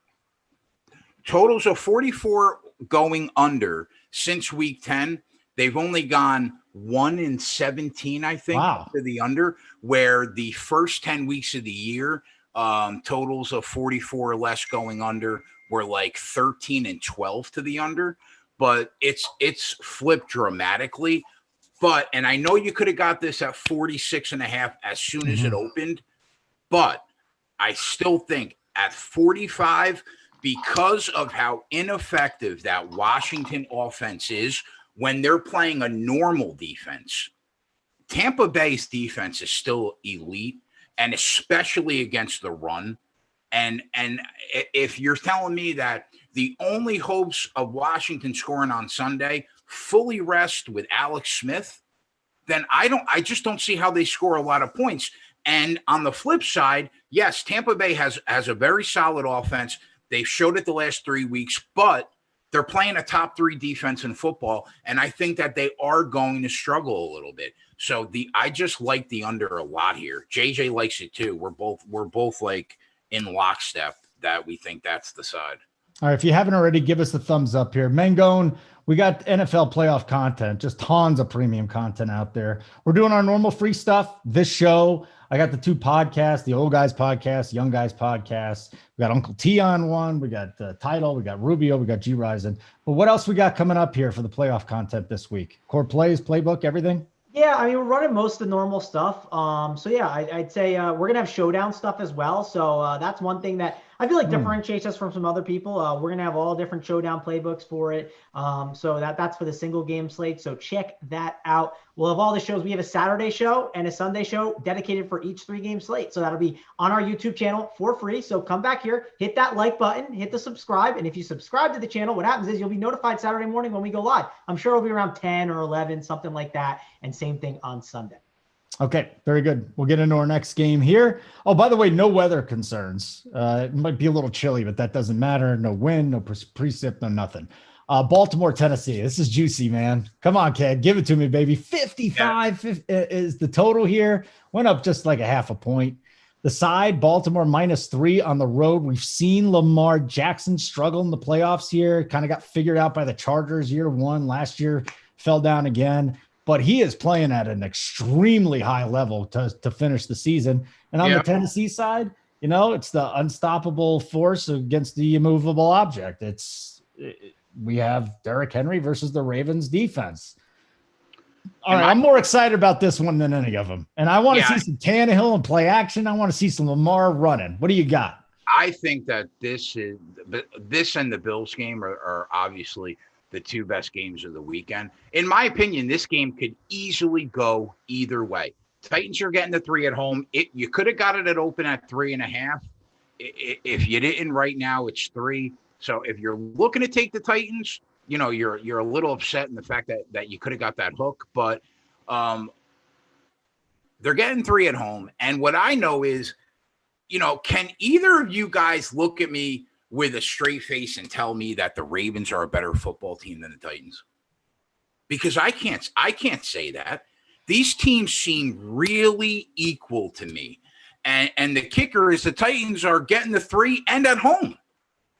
totals of 44 going under since week 10. They've only gone 1-17, I think, to the under, where the first 10 weeks of the year, totals of 44 or less going under were like 13-12 to the under. But it's flipped dramatically. But, and I know you could have got this at 46.5 as soon as it opened, but I still think at 45, because of how ineffective that Washington offense is when they're playing a normal defense, Tampa Bay's defense is still elite, and especially against the run. And if you're telling me that the only hopes of Washington scoring on Sunday fully rest with Alex Smith, then I just don't see how they score a lot of points. And on the flip side, yes, Tampa Bay has a very solid offense. They've showed it the last 3 weeks, but they're playing a top 3 defense in football, and I think that they are going to struggle a little bit. So I just like the under a lot here. JJ likes it too. We're both like in lockstep that we think that's the side. All right, if you haven't already, give us a thumbs up here. Mangone, we got NFL playoff content, just tons of premium content out there. We're doing our normal free stuff. This show, I got the 2 podcasts, the Old Guys podcast, Young Guys podcast. We got Uncle T on one. We got Title. We got Rubio. We got G Rising. But what else we got coming up here for the playoff content this week? Core plays, playbook, everything? Yeah, I mean, we're running most of the normal stuff. So yeah, I'd say we're gonna have showdown stuff as well. So that's one thing that I feel like differentiates us from some other people. We're gonna have all different showdown playbooks for it. So that's for the single game slate. So check that out. We'll have all the shows. We have a Saturday show and a Sunday show dedicated for each 3-game slate. So that'll be on our YouTube channel for free. So come back here, hit that like button, hit the subscribe. And if you subscribe to the channel, what happens is you'll be notified Saturday morning when we go live. I'm sure it'll be around 10 or 11, something like that. And same thing on Sunday. Okay, very good. We'll get into our next game here. Oh, by the way, no weather concerns. It might be a little chilly, but that doesn't matter. No wind, no precip, no nothing. Baltimore, Tennessee. This is juicy, man. Come on, kid. Give it to me, baby. 55 is the total here. Went up just like a half a point. The side, Baltimore -3 on the road. We've seen Lamar Jackson struggle in the playoffs here. Kind of got figured out by the Chargers year 1. Last year, fell down again. But he is playing at an extremely high level to finish the season. And on the Tennessee side, it's the unstoppable force against the immovable object. We have Derrick Henry versus the Ravens defense. All right, I'm more excited about this one than any of them. And I want to see some Tannehill and play action. I want to see some Lamar running. What do you got? I think that this and the Bills game are obviously the 2 best games of the weekend. In my opinion, this game could easily go either way. Titans are getting the 3 at home. You could have got it at open at 3.5. If you didn't right now, it's 3. So if you're looking to take the Titans, you're a little upset in the fact that you could have got that hook, but they're getting 3 at home. And what I know is, can either of you guys look at me with a straight face and tell me that the Ravens are a better football team than the Titans? Because I can't say that. These teams seem really equal to me. And the kicker is the Titans are getting the 3 and at home.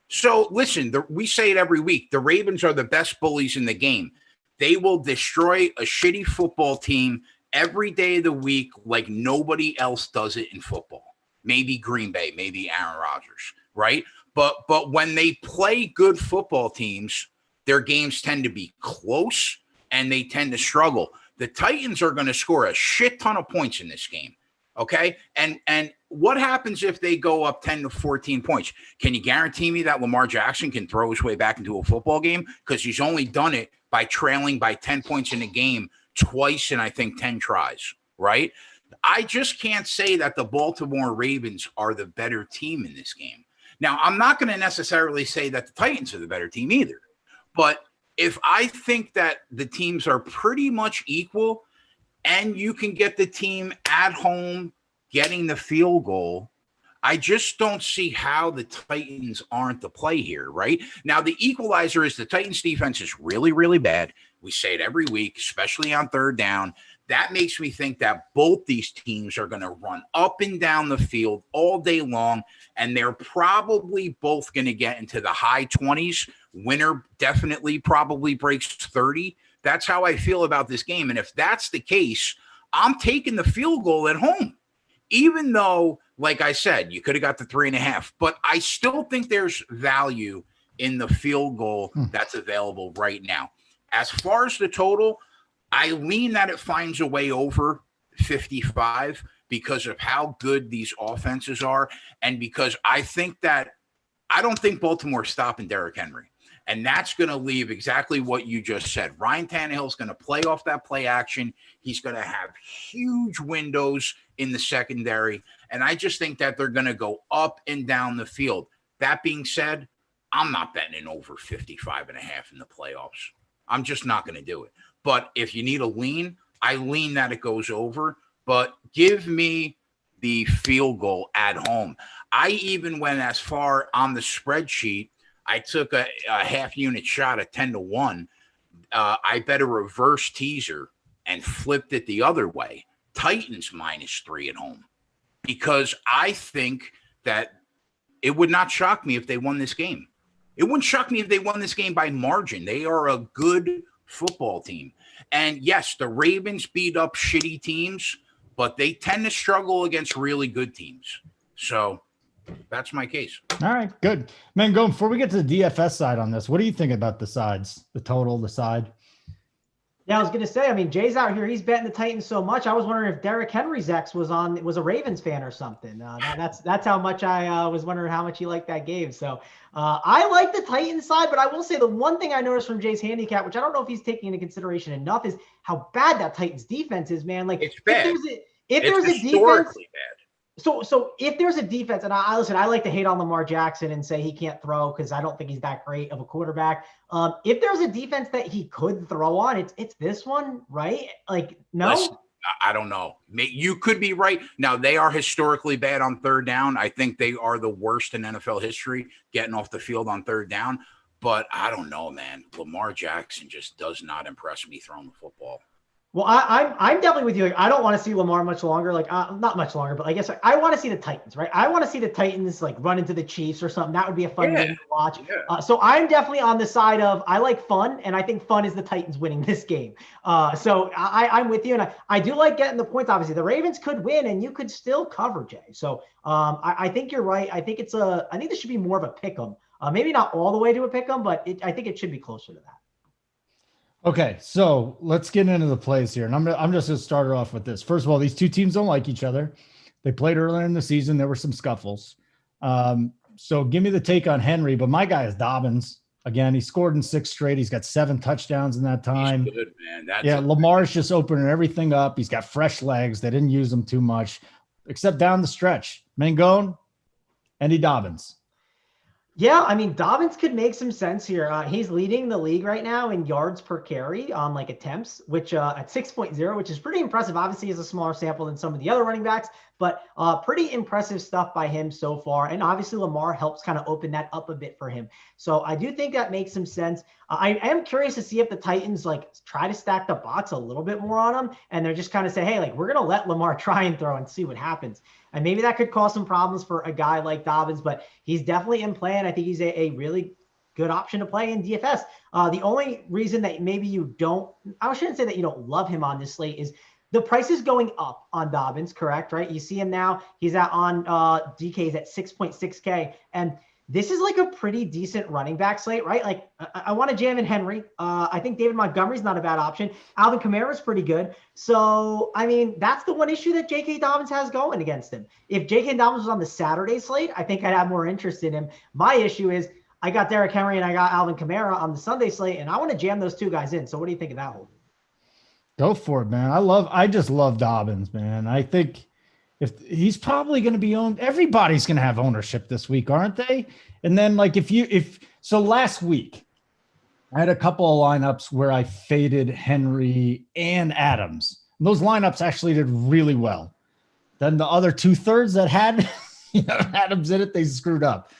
So listen, we say it every week. The Ravens are the best bullies in the game. They will destroy a shitty football team every day of the week like nobody else does it in football. Maybe Green Bay, maybe Aaron Rodgers, right? But when they play good football teams, their games tend to be close and they tend to struggle. The Titans are going to score a shit ton of points in this game. Okay. And what happens if they go up 10 to 14 points? Can you guarantee me that Lamar Jackson can throw his way back into a football game? Because he's only done it by trailing by 10 points in a game twice in, I think, 10 tries, right? I just can't say that the Baltimore Ravens are the better team in this game. Now, I'm not going to necessarily say that the Titans are the better team either. But if I think that the teams are pretty much equal and you can get the team at home getting the field goal, I just don't see how the Titans aren't the play here, right? Now, the equalizer is the Titans defense is really, really bad. We say it every week, especially on 3rd down. that makes me think that both these teams are going to run up and down the field all day long, and they're probably both going to get into the high 20s. Winner definitely probably breaks 30. That's how I feel about this game. And if that's the case, I'm taking the field goal at home, even though, like I said, you could have got the 3.5, but I still think there's value in the field goal that's available right now. As far as the total, I lean that it finds a way over 55 because of how good these offenses are, and because I don't think Baltimore's stopping Derrick Henry. And that's going to leave exactly what you just said. Ryan Tannehill's going to play off that play action. He's going to have huge windows in the secondary. And I just think that they're going to go up and down the field. That being said, I'm not betting in over 55.5 in the playoffs. I'm just not going to do it. But if you need a lean, I lean that it goes over. But give me the field goal at home. I even went as far on the spreadsheet. I took a half unit shot at 10-1. I bet a reverse teaser and flipped it the other way. Titans -3 at home, because I think that it would not shock me if they won this game. It wouldn't shock me if they won this game by margin. They are a good football team. And yes, the Ravens beat up shitty teams, but they tend to struggle against really good teams. So that's my case. All right, good. Man, before we get to the DFS side on this, what do you think about the sides, the total, the side? Yeah, I was going to say, I mean, Jay's out here. He's betting the Titans so much. I was wondering if Derrick Henry's ex was a Ravens fan or something. That's how much I was wondering how much he liked that game. So I like the Titans side, but I will say the one thing I noticed from Jay's handicap, which I don't know if he's taking into consideration enough, is how bad that Titans defense is, man. Like, it's bad. If there's a historically defense, bad. So if there's a defense, and I listen, I like to hate on Lamar Jackson and say he can't throw because I don't think he's that great of a quarterback. If there's a defense that he could throw on, it's this one, right? Like, no. Listen, I don't know. You could be right. Now, they are historically bad on third down. I think they are the worst in NFL history getting off the field on third down. But I don't know, man. Lamar Jackson just does not impress me throwing the football. Well, I'm definitely with you. Like, I don't want to see Lamar much longer. Like, not much longer, but I guess I want to see the Titans, right? I want to see the Titans like run into the Chiefs or something. That would be a fun game to watch. Yeah. So I'm definitely on the side of I like fun, and I think fun is the Titans winning this game. So I'm with you, and I do like getting the points. Obviously, the Ravens could win, and you could still cover, Jay. So I think you're right. I think I think this should be more of a pick 'em. Maybe not all the way to a pick 'em, but I think it should be closer to that. Okay, so let's get into the plays here. And I'm just going to start it off with this. First of all, these two teams don't like each other. They played earlier in the season. There were some scuffles. So give me the take on Henry. But my guy is Dobbins. Again, he scored in 6 straight. He's got 7 touchdowns in that time. He's good, man. Lamar's just opening everything up. He's got fresh legs. They didn't use them too much, except down the stretch. Mangone, Andy Dobbins. Yeah, I mean, Dobbins could make some sense here. He's leading the league right now in yards per carry on like attempts, which at 6.0, which is pretty impressive. Obviously, is a smaller sample than some of the other running backs, but pretty impressive stuff by him so far. And obviously, Lamar helps kind of open that up a bit for him. So I do think that makes some sense. I am curious to see if the Titans like try to stack the box a little bit more on him, and they're just kind of say, hey, like we're gonna let Lamar try and throw and see what happens. And maybe that could cause some problems for a guy like Dobbins, but he's definitely in play, and I think he's a really good option to play in DFS. The only reason that maybe I shouldn't say that you don't love him on this slate is the price is going up on Dobbins, correct? Right? You see him now, he's on DK's at 6.6K, and this is like a pretty decent running back slate, right? Like I want to jam in Henry. I think David Montgomery's not a bad option. Alvin Kamara's pretty good. So, I mean, that's the one issue that J.K. Dobbins has going against him. If J.K. Dobbins was on the Saturday slate, I think I'd have more interest in him. My issue is I got Derrick Henry and I got Alvin Kamara on the Sunday slate, and I want to jam those two guys in. So what do you think of that whole? Go for it, man. I just love Dobbins, man. I think if he's probably going to be owned, everybody's going to have ownership this week, aren't they? And then like so last week I had a couple of lineups where I faded Henry and Adams. And those lineups actually did really well. Then the other 2/3 that had Adams in it, they screwed up.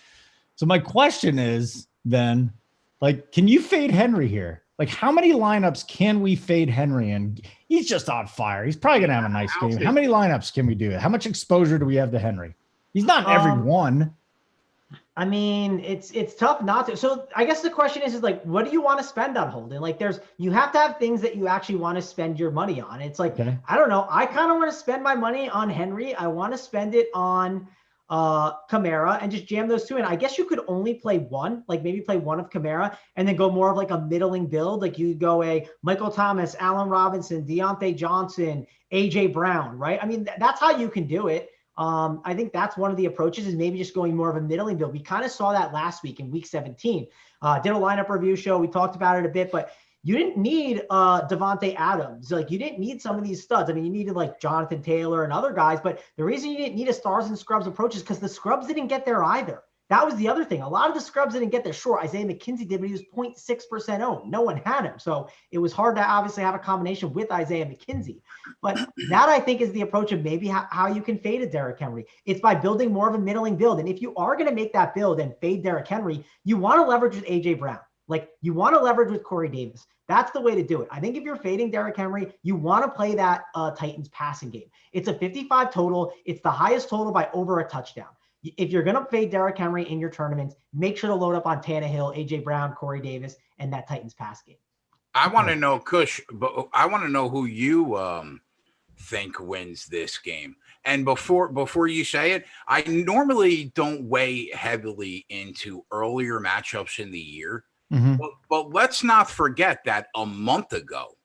So my question is then, like, can you fade Henry here? Like, how many lineups can we fade Henry in? He's just on fire. He's probably going to have a nice game. How many lineups can we do? How much exposure do we have to Henry? He's not in every one. I mean, it's tough not to. So I guess the question is like, what do you want to spend on Holden? Like you have to have things that you actually want to spend your money on. It's like, okay. I don't know. I kind of want to spend my money on Henry. I want to spend it on Kamara and just jam those two in. I guess you could only play one, like maybe play one of Kamara and then go more of like a middling build. Like you go a Michael Thomas, Allen Robinson, Deontay Johnson, AJ Brown, right? I mean, that's how you can do it. I think that's one of the approaches is maybe just going more of a middling build. We kind of saw that last week in week 17. Did a lineup review show. We talked about it a bit, but you didn't need Devontae Adams. Like you didn't need some of these studs. I mean, you needed like Jonathan Taylor and other guys, but the reason you didn't need a stars and scrubs approach is because the scrubs didn't get there either. That was the other thing. A lot of the scrubs didn't get there. Sure, Isaiah McKenzie did, but he was 0.6% owned. No one had him. So it was hard to obviously have a combination with Isaiah McKenzie. But that, I think, is the approach of maybe how you can fade a Derrick Henry. It's by building more of a middling build. And if you are going to make that build and fade Derrick Henry, you want to leverage with A.J. Brown. Like you want to leverage with Corey Davis. That's the way to do it. I think if you're fading Derrick Henry, you want to play that Titans passing game. It's a 55 total. It's the highest total by over a touchdown. If you're going to fade Derrick Henry in your tournaments, make sure to load up on Tannehill, A.J. Brown, Corey Davis, and that Titans pass game. I want to know, Kush, but I want to know who you think wins this game. And before you say it, I normally don't weigh heavily into earlier matchups in the year. Mm-hmm. But let's not forget that a month ago,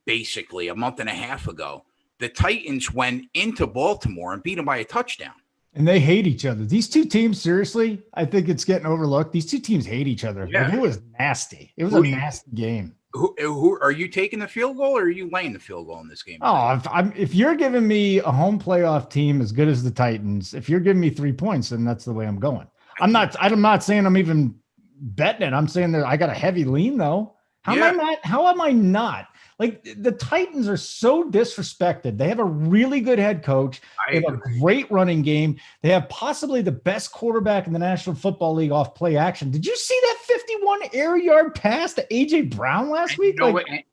basically a month and a half ago, the Titans went into Baltimore and beat them by a touchdown. And they hate each other. These two teams, seriously, I think it's getting overlooked. These two teams hate each other. Yeah. Like, it was nasty. It was a nasty game. Who are you taking the field goal, or are you laying the field goal in this game? Oh, if you're giving me a home playoff team as good as the Titans, if you're giving me 3 points, then that's the way I'm going. I'm not saying I'm even betting it. I'm saying that I got a heavy lean though. How am I not? Like the Titans are so disrespected. They have a really good head coach. They have a great running game. They have possibly the best quarterback in the National Football League off play action. Did you see that 51 air yard pass to AJ Brown last week?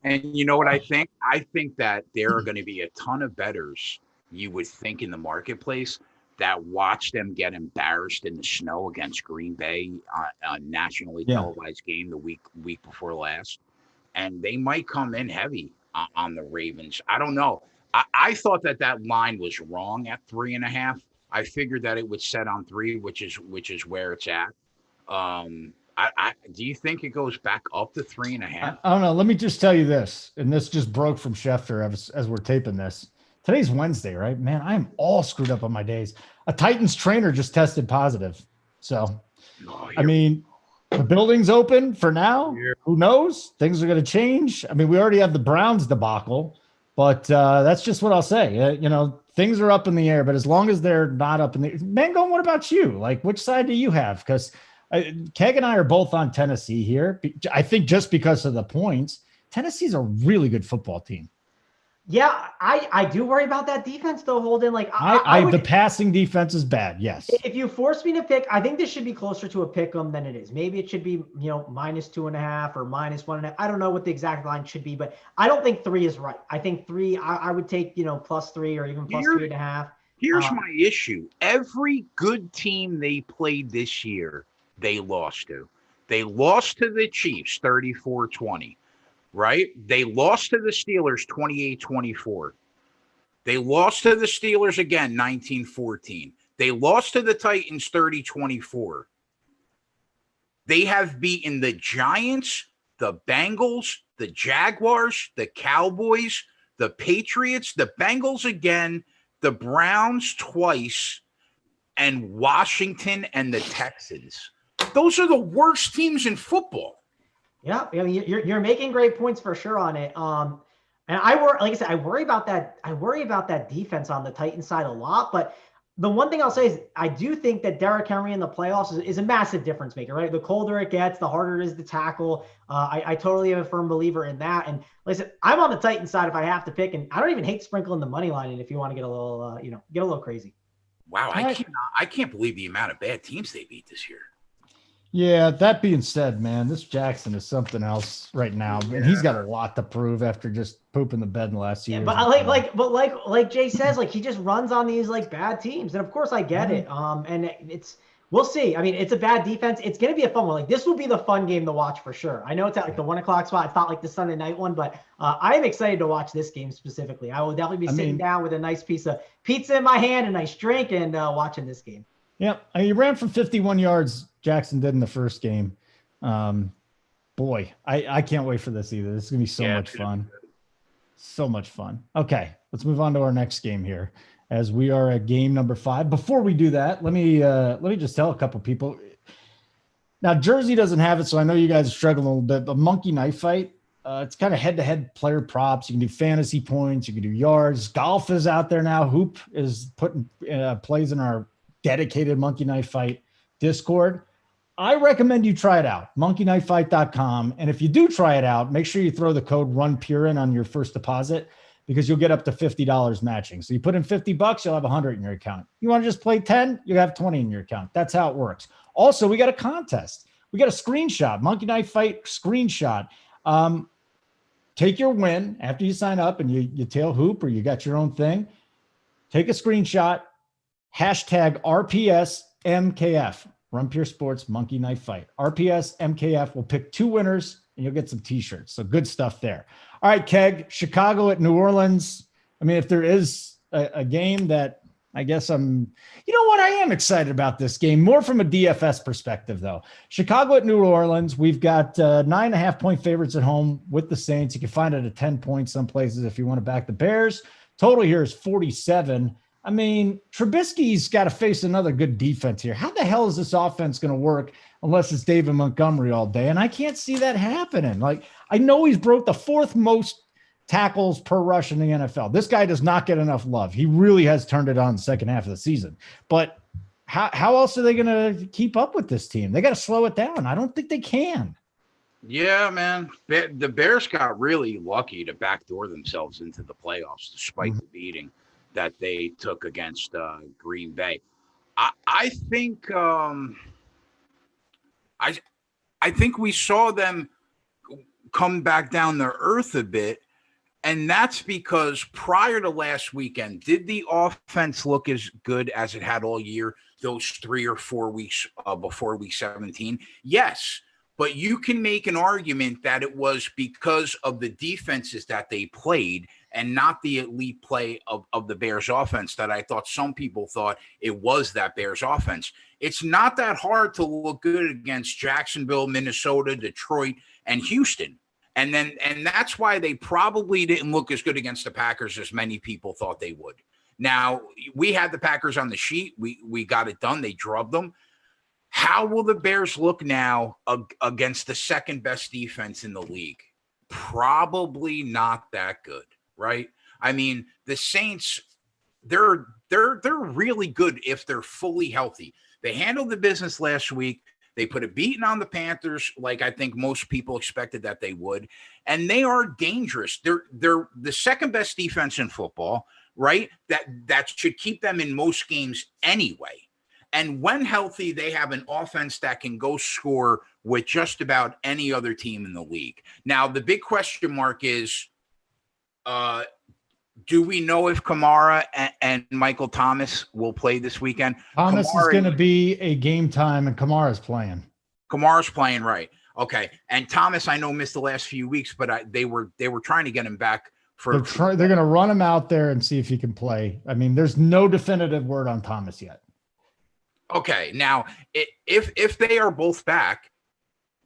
And you know what I think? I think that there are going to be a ton of bettors, you would think, in the marketplace that watch them get embarrassed in the snow against Green Bay on a nationally televised game the week before last. And they might come in heavy on the Ravens. I don't know. I thought that line was wrong at 3.5. I figured that it would set on 3, which is where it's at. Do you think it goes back up to 3.5? I don't know. Let me just tell you this, and this just broke from Schefter as we're taping this. Today's Wednesday, right? Man, I am all screwed up on my days. A Titans trainer just tested positive. So, I mean, the building's open for now. Yeah. Who knows? Things are going to change. I mean, we already have the Browns debacle, but that's just what I'll say. Things are up in the air, but as long as they're not up in the – Mango, what about you? Like, which side do you have? Because Keg and I are both on Tennessee here. I think just because of the points. Tennessee's a really good football team. Yeah, I do worry about that defense though, Holden. Like the passing defense is bad. Yes. If you force me to pick, I think this should be closer to a pick 'em than it is. Maybe it should be, -2.5 or -1.5. I don't know what the exact line should be, but I don't think 3 is right. I think 3, I would take, +3 or even +3.5. Here's my issue. Every good team they played this year, they lost to. They lost to the Chiefs 34-20. Right? They lost to the Steelers 28-24. They lost to the Steelers again 19-14. They lost to the Titans 30-24. They have beaten the Giants, the Bengals, the Jaguars, the Cowboys, the Patriots, the Bengals again, the Browns twice, and Washington and the Texans. Those are the worst teams in football. Yeah, I mean, you're making great points for sure on it. And like I said, I worry about that defense on the Titans side a lot. But the one thing I'll say is I do think that Derrick Henry in the playoffs is a massive difference maker, right? The colder it gets, the harder it is to tackle. I totally am a firm believer in that. And like I said, I'm on the Titans side if I have to pick, and I don't even hate sprinkling the money line in if you want to get a little, get a little crazy. Wow, I can't believe the amount of bad teams they beat this year. Yeah, that being said, man, this Jackson is something else right now, and he's got a lot to prove after just pooping the bed in the last 2 years. But like Jay says, like he just runs on these like bad teams, and of course I get it. And we'll see. I mean, it's a bad defense. It's gonna be a fun one. Like this will be the fun game to watch for sure. I know it's at like the 1:00 spot. It's not like the Sunday night one, but I am excited to watch this game specifically. I will definitely be sitting down with a nice piece of pizza in my hand, a nice drink, and watching this game. Yep, he ran for 51 yards. Jackson did in the first game. Boy, I can't wait for this either. This is gonna be so much fun. So much fun. Okay, let's move on to our next game here, as we are at game number 5. Before we do that, let me just tell a couple people. Now, Jersey doesn't have it, so I know you guys are struggling a little bit. But Monkey Knife Fight, it's kind of head-to-head player props. You can do fantasy points. You can do yards. Golf is out there now. Hoop is putting plays in our dedicated Monkey Knife Fight Discord. I recommend you try it out, monkeyknifefight.com. And if you do try it out, make sure you throw the code RUNPURE in on your first deposit, because you'll get up to $50 matching. So you put in $50, you'll have 100 in your account. You want to just play 10, you have 20 in your account. That's how it works. Also, we got a contest. We got a screenshot, Monkey Knife Fight screenshot. Take your win after you sign up and you tail hoop or you got your own thing. Take a screenshot, hashtag RPSMKF. Run Pure Sports Monkey Knife Fight. RPS MKF will pick 2 winners and you'll get some t-shirts. So good stuff there. All right, Keg, Chicago at New Orleans. I mean, if there is a game that I guess I am excited about this game, more from a DFS perspective, though. Chicago at New Orleans. We've got 9.5-point favorites at home with the Saints. You can find it at 10 points some places if you want to back the Bears. Total here is 47. I mean, Trubisky's got to face another good defense here. How the hell is this offense going to work unless it's David Montgomery all day? And I can't see that happening. Like, I know he's broke the 4th most tackles per rush in the NFL. This guy does not get enough love. He really has turned it on the second half of the season. But how else are they going to keep up with this team? They got to slow it down. I don't think they can. Yeah, man. The Bears got really lucky to backdoor themselves into the playoffs despite the beating that they took against Green Bay. I think I think we saw them come back down to earth a bit, and that's because prior to last weekend, did the offense look as good as it had all year, those 3 or 4 weeks before week 17? Yes, but you can make an argument that it was because of the defenses that they played and not the elite play of the Bears offense that I thought some people thought it was that Bears offense. It's not that hard to look good against Jacksonville, Minnesota, Detroit, and Houston. And that's why they probably didn't look as good against the Packers as many people thought they would. Now, we had the Packers on the sheet. We got it done. They drubbed them. How will the Bears look now against the second best defense in the league? Probably not that good. Right? I mean, the Saints, they're really good if they're fully healthy. They handled the business last week. They put a beating on the Panthers, like I think most people expected that they would, and they are dangerous. They're the second best defense in football, right? That should keep them in most games anyway. And when healthy, they have an offense that can go score with just about any other team in the league. Now, the big question mark is, do we know if Kamara and Michael Thomas will play this weekend? Thomas is going to be a game time, and Kamara's playing. Kamara's playing, right? Okay. And Thomas, I know, missed the last few weeks, but they were trying to get him back for. They're going to run him out there and see if he can play. I mean, there's no definitive word on Thomas yet. Okay. Now, if they are both back,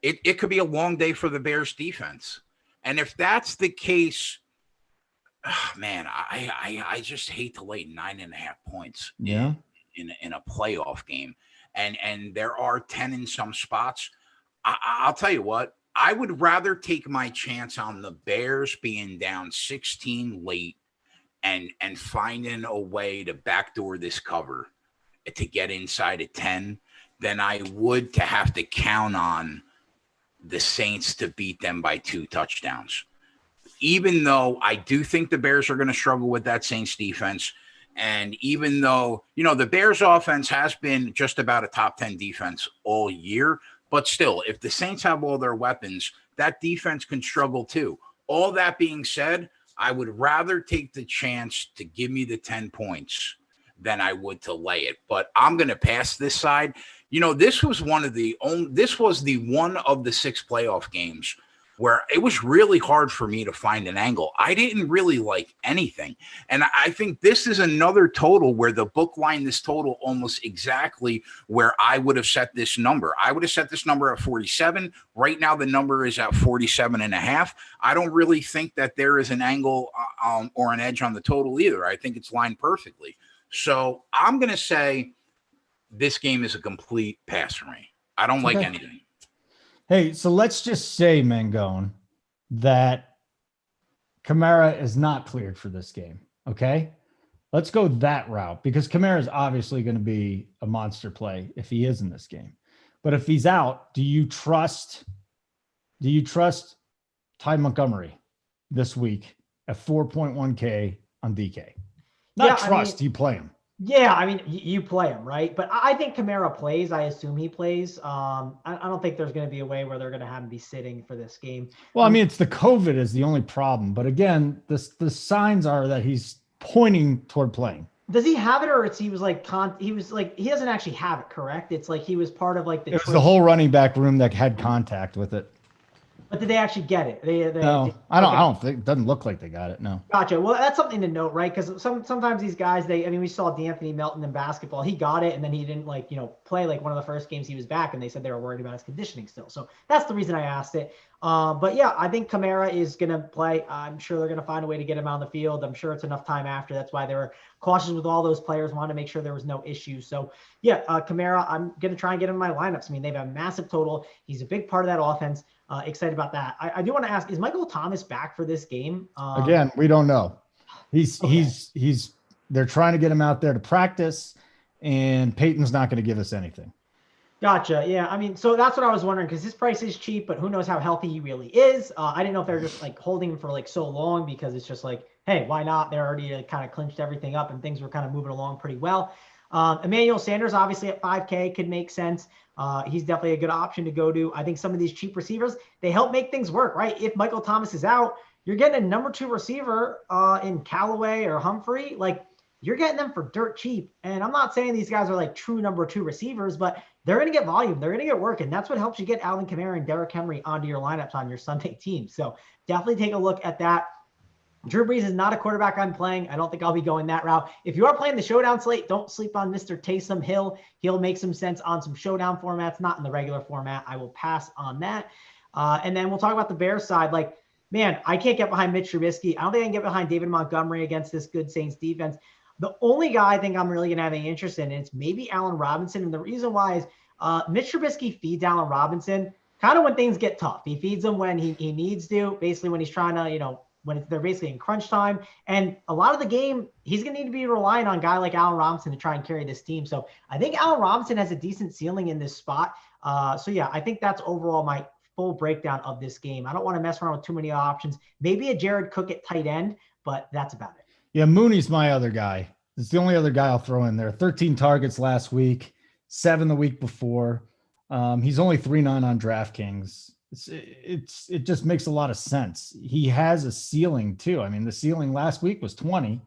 it could be a long day for the Bears defense, and if that's the case. Oh, man, I just hate to lay 9.5 points in a playoff game. And there are 10 in some spots. I'll tell you what, I would rather take my chance on the Bears being down 16 late and finding a way to backdoor this cover to get inside at 10 than I would to have to count on the Saints to beat them by 2 touchdowns. Even though I do think the Bears are going to struggle with that Saints defense, and even though, the Bears offense has been just about a top 10 defense all year, But still, if the Saints have all their weapons, that defense can struggle too. All that being said, I would rather take the chance to give me the 10 points than I would to lay it. But I'm going to pass this side. This was one of the 6 playoff games where it was really hard for me to find an angle. I didn't really like anything. And I think this is another total where the book lined this total almost exactly where I would have set this number. I would have set this number at 47. Right now, the number is at 47.5. I don't really think that there is an angle or an edge on the total either. I think it's lined perfectly. So I'm going to say this game is a complete pass for me. I don't like anything. Hey, so let's just say, Mangone, that Kamara is not cleared for this game, okay? Let's go that route because Kamara is obviously going to be a monster play if he is in this game. But if he's out, do you trust Ty Montgomery this week at 4.1K on DK? You play him. Yeah, I mean, you play him, right? But I think Kamara plays. I assume he plays. I don't think there's going to be a way where they're going to have him be sitting for this game. Well, I mean, it's the COVID is the only problem. But again, the signs are that he's pointing toward playing. Does he have it, or he doesn't actually have it, correct? It's like he was part of like it was the whole running back room that had contact with it. But did they actually get it? No, I don't think. It doesn't look like they got it. No. Gotcha. Well, that's something to note, right? Because sometimes these guys, we saw D'Anthony Melton in basketball. He got it, and then he didn't play like one of the first games he was back, and they said they were worried about his conditioning still. So that's the reason I asked it. But yeah, I think Kamara is going to play. I'm sure they're going to find a way to get him on the field. I'm sure it's enough time after. That's why they were cautious with all those players, wanted to make sure there was no issue. So yeah, Kamara, I'm going to try and get him in my lineups. I mean, they have a massive total. He's a big part of that offense. Excited about that. I do want to ask, is Michael Thomas back for this game? Again, we don't know. They're trying to get him out there to practice, and Peyton's not going to give us anything. Gotcha. Yeah. I mean, so that's what I was wondering, because his price is cheap, but who knows how healthy he really is. I didn't know if they're just like holding him for like so long because it's just like, hey, why not? They're already kind of clinched everything up and things were kind of moving along pretty well. Emmanuel Sanders, obviously at 5K could make sense. He's definitely a good option to go to. I think some of these cheap receivers, they help make things work, right? If Michael Thomas is out, you're getting a number 2 receiver in Callaway or Humphrey. Like, you're getting them for dirt cheap. And I'm not saying these guys are like true number 2 receivers, but they're going to get volume. They're going to get work. And that's what helps you get Alvin Kamara and Derrick Henry onto your lineups on your Sunday team. So definitely take a look at that. Drew Brees is not a quarterback I'm playing. I don't think I'll be going that route. If you are playing the Showdown slate, don't sleep on Mr. Taysom Hill. He'll make some sense on some Showdown formats, not in the regular format. I will pass on that. And then we'll talk about the Bears side. Like, man, I can't get behind Mitch Trubisky. I don't think I can get behind David Montgomery against this good Saints defense. The only guy I think I'm really going to have any interest in is maybe Allen Robinson. And the reason why is Mitch Trubisky feeds Allen Robinson kind of when things get tough. He feeds him when he needs to, basically when he's trying to, when they're basically in crunch time. And a lot of the game, he's going to need to be relying on a guy like Allen Robinson to try and carry this team. So I think Allen Robinson has a decent ceiling in this spot. So yeah, I think that's overall my full breakdown of this game. I don't want to mess around with too many options. Maybe a Jared Cook at tight end, but that's about it. Yeah, Mooney's my other guy. It's the only other guy I'll throw in there. 13 targets last week, 7 the week before. He's only 3.9 on DraftKings. It just makes a lot of sense. He has a ceiling too. I mean, the ceiling last week was 20,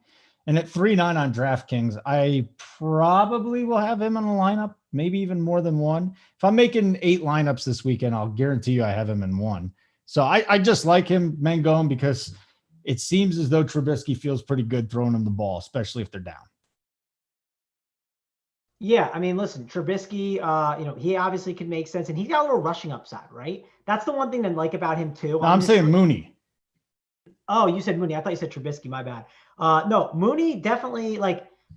and at 3.9 on DraftKings, I probably will have him in a lineup, maybe even more than one. If I'm making 8 lineups this weekend, I'll guarantee you I have him in one. So I just like him, Mangone, because it seems as though Trubisky feels pretty good throwing him the ball, especially if they're down. Yeah, I mean, listen, Trubisky, he obviously could make sense, and he's got a little rushing upside, right? That's the one thing to like about him too. No, I'm saying Mooney. Oh, you said Mooney. I thought you said Trubisky. My bad. No, Mooney definitely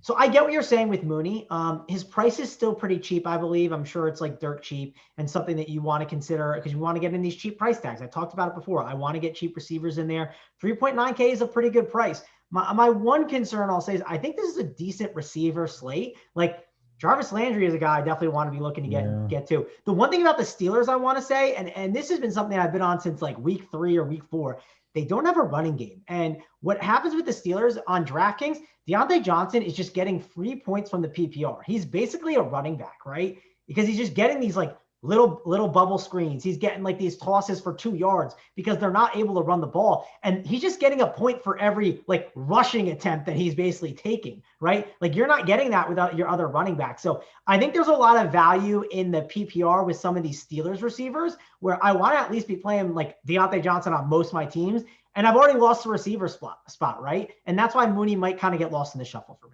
so I get what you're saying with Mooney. His price is still pretty cheap, I believe. I'm sure it's like dirt cheap and something that you want to consider because you want to get in these cheap price tags. I talked about it before. I want to get cheap receivers in there. 3.9K is a pretty good price. My one concern I'll say is I think this is a decent receiver slate. Like, Jarvis Landry is a guy I definitely want to be looking to get to. The one thing about the Steelers I want to say, and this has been something I've been on since like week 3 or week 4, they don't have a running game. And what happens with the Steelers on DraftKings, Deontay Johnson is just getting free points from the PPR. He's basically a running back, right? Because he's just getting these like little bubble screens. He's getting like these tosses for 2 yards because they're not able to run the ball. And he's just getting a point for every like rushing attempt that he's basically taking, right? Like you're not getting that without your other running back. So I think there's a lot of value in the PPR with some of these Steelers receivers where I want to at least be playing like Deontay Johnson on most of my teams. And I've already lost the receiver spot, right? And that's why Mooney might kind of get lost in the shuffle for me.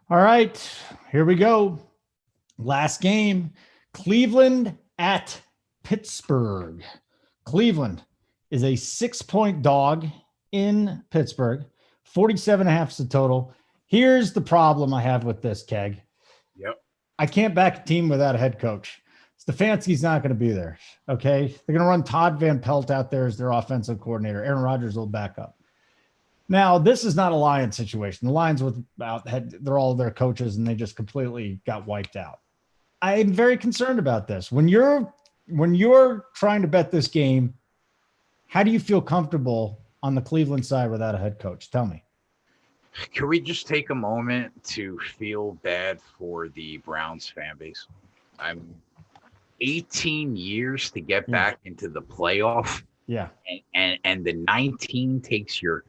All right, here we go. Last game, Cleveland at Pittsburgh. Cleveland is a 6-point dog in Pittsburgh. 47.5 is the total. Here's the problem I have with this, Keg. Yep. I can't back a team without a head coach. Stefanski's not going to be there, okay? They're going to run Todd Van Pelt out there as their offensive coordinator. Aaron Rodgers will back up. Now, this is not a Lions situation. The Lions they're all their coaches, and they just completely got wiped out. I'm very concerned about this. When you're trying to bet this game, how do you feel comfortable on the Cleveland side without a head coach? Tell me. Can we just take a moment to feel bad for the Browns fan base? I'm 18 years to get back into the playoff. Yeah. And the 19 takes your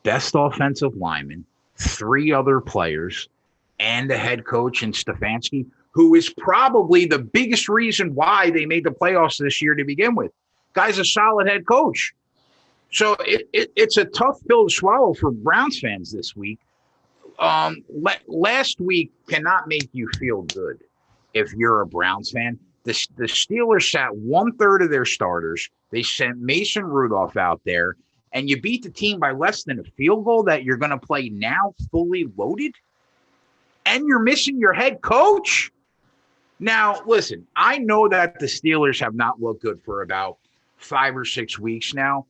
best offensive lineman, 3 other players, and a head coach in Stefanski, who is probably the biggest reason why they made the playoffs this year to begin with. Guy's a solid head coach. So it's a tough pill to swallow for Browns fans this week. Last week cannot make you feel good if you're a Browns fan. The Steelers sat 1/3 of their starters. They sent Mason Rudolph out there, and you beat the team by less than a field goal that you're going to play now fully loaded, and you're missing your head coach. Now, listen, I know that the Steelers have not looked good for about 5 or 6 weeks now,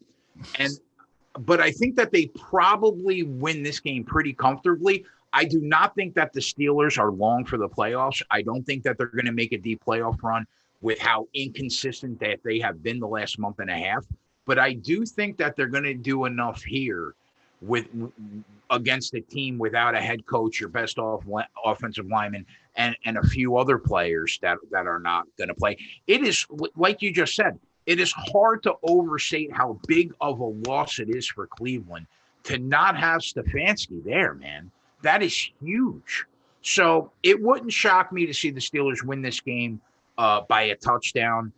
but I think that they probably win this game pretty comfortably. I do not think that the Steelers are long for the playoffs. I don't think that they're going to make a deep playoff run with how inconsistent that they have been the last month and a half. But I do think that they're going to do enough here against a team without a head coach, your best offensive lineman, and a few other players that are not going to play. It is, like you just said, it is hard to overstate how big of a loss it is for Cleveland to not have Stefanski there, man. That is huge. So it wouldn't shock me to see the Steelers win this game by a touchdown.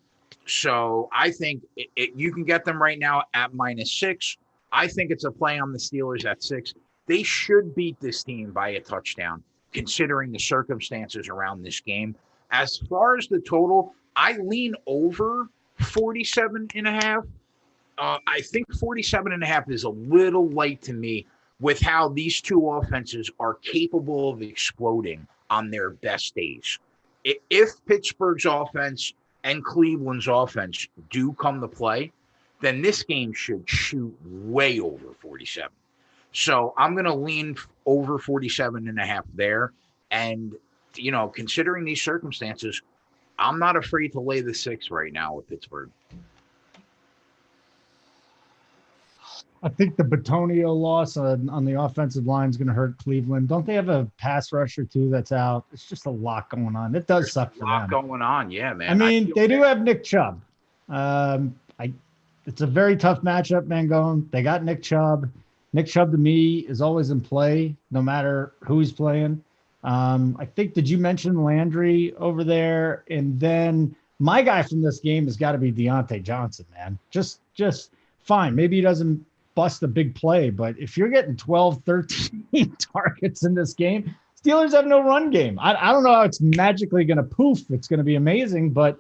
So I think you can get them right now at -6. I think it's a play on the Steelers at 6. They should beat this team by a touchdown, considering the circumstances around this game. As far as the total, I lean over 47.5. I think 47.5 is a little light to me with how these two offenses are capable of exploding on their best days. If Pittsburgh's offense and Cleveland's offense do come to play, then this game should shoot way over 47. So I'm going to lean over 47.5 there. And, considering these circumstances, I'm not afraid to lay the 6 right now with Pittsburgh. I think the Batonio loss on the offensive line is going to hurt Cleveland. Don't they have a pass rusher too that's out? It's just a lot going on. It does suck for them. A lot going on, yeah, man. I mean, they do have Nick Chubb. It's a very tough matchup, Mangone. They got Nick Chubb. Nick Chubb to me is always in play, no matter who he's playing. I think, did you mention Landry over there? And then my guy from this game has got to be Deontay Johnson, man. Just fine. Maybe he doesn't bust a big play, but if you're getting 12, 13 targets in this game, Steelers have no run game. I don't know how it's magically going to poof. It's going to be amazing, but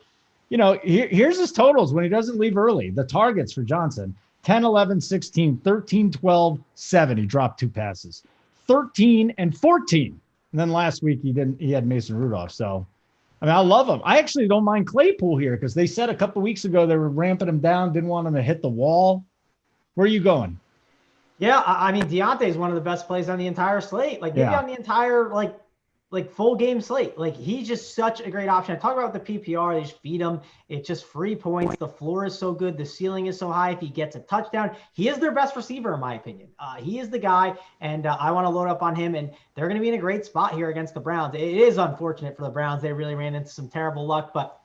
here's his totals when he doesn't leave early. The targets for Johnson, 10, 11, 16, 13, 12, 7. He dropped 2 passes, 13 and 14. And then last week he had Mason Rudolph. So, I mean, I love him. I actually don't mind Claypool here because they said a couple of weeks ago they were ramping him down, didn't want him to hit the wall. Where are you going? Yeah, I mean, Deontay is one of the best plays on the entire slate. Like, maybe on the entire, like full game slate. Like, he's just such a great option. I talk about the PPR. They just feed him. It's just free points. The floor is so good. The ceiling is so high. If he gets a touchdown, he is their best receiver, in my opinion. He is the guy, and I want to load up on him, and they're going to be in a great spot here against the Browns. It is unfortunate for the Browns. They really ran into some terrible luck, but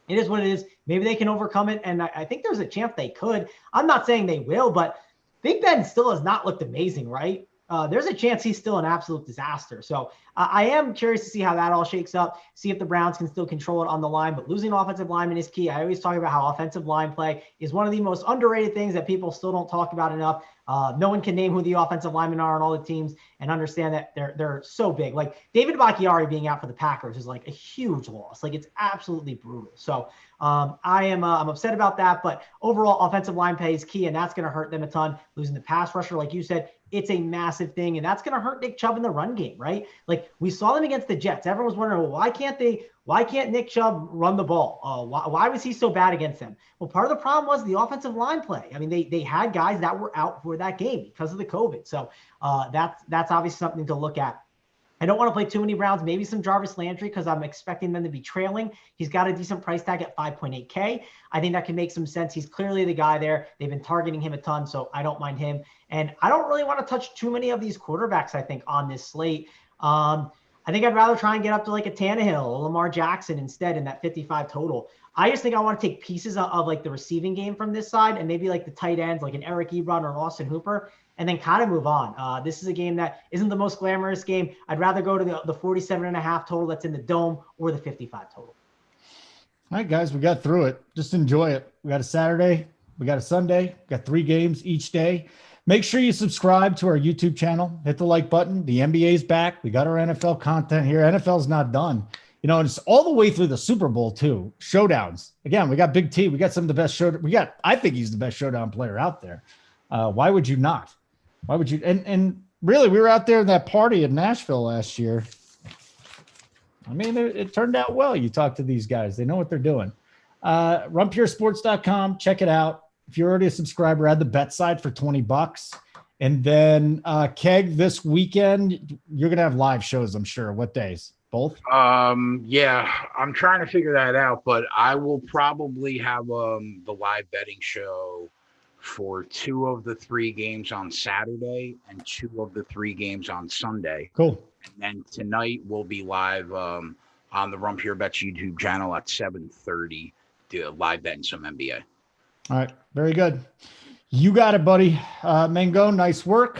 It is what it is. Maybe they can overcome it. And I think there's a chance they could. I'm not saying they will, but Big Ben still has not looked amazing, right? There's a chance he's still an absolute disaster. So I am curious to see how that all shakes up, see if the Browns can still control it on the line. But losing offensive lineman is key. I always talk about how offensive line play is one of the most underrated things that people still don't talk about enough. No one can name who the offensive linemen are on all the teams and understand that they're so big. Like David Bakhtiari being out for the Packers is like a huge loss. Like it's absolutely brutal. So I'm upset about that. But overall, offensive line play is key, and that's going to hurt them a ton. Losing the pass rusher, like you said, it's a massive thing, and that's going to hurt Nick Chubb in the run game, right? Like we saw them against the Jets. Everyone was wondering, well, why can't Nick Chubb run the ball? Why was he so bad against them? Well, part of the problem was the offensive line play. I mean, they had guys that were out for that game because of the COVID. So that's obviously something to look at. I don't want to play too many Browns, maybe some Jarvis Landry because I'm expecting them to be trailing. He's got a decent price tag at 5.8K. I think that can make some sense. He's clearly the guy there. They've been targeting him a ton, so I don't mind him. And I don't really want to touch too many of these quarterbacks, I think, on this slate. I think I'd rather try and get up to like a Tannehill or Lamar Jackson instead in that 55 total. I just think I want to take pieces of like the receiving game from this side and maybe like the tight ends, like an Eric Ebron or an Austin Hooper, and then kind of move on. This is a game that isn't the most glamorous game. I'd rather go to the 47.5 total that's in the dome or the 55 total. All right, guys, we got through it. Just enjoy it. We got a Saturday. We got a Sunday. We got 3 games each day. Make sure you subscribe to our YouTube channel. Hit the like button. The NBA's back. We got our NFL content here. NFL's not done. You know, and it's all the way through the Super Bowl, too. Showdowns. Again, we got Big T. We got some of the best I think he's the best showdown player out there. Why would you not? Why would you? And really, we were out there in that party in Nashville last year. I mean, it turned out well. You talk to these guys. They know what they're doing. RunPureSports.com. Check it out. If you're already a subscriber, add the bet side for $20. And then Keg, this weekend, you're going to have live shows, I'm sure. What days? Both? Yeah, I'm trying to figure that out, but I will probably have the live betting show for 2 of the 3 games on Saturday and 2 of the 3 games on Sunday. Cool. And then tonight we'll be live on the Run Pure Bets YouTube channel at 7:30 to live betting some NBA. All right. Very good. You got it, buddy. Mango, nice work.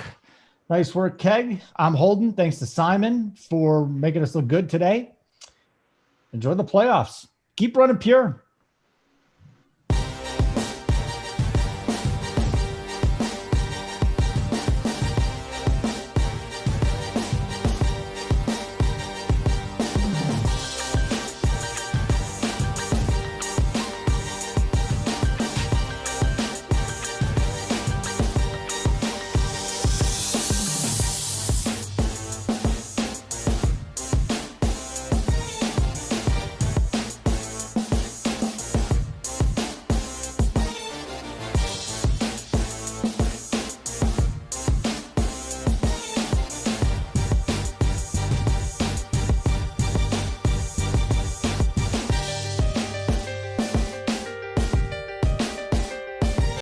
Nice work, Keg. I'm Holden. Thanks to Simon for making us look good today. Enjoy the playoffs. Keep running pure.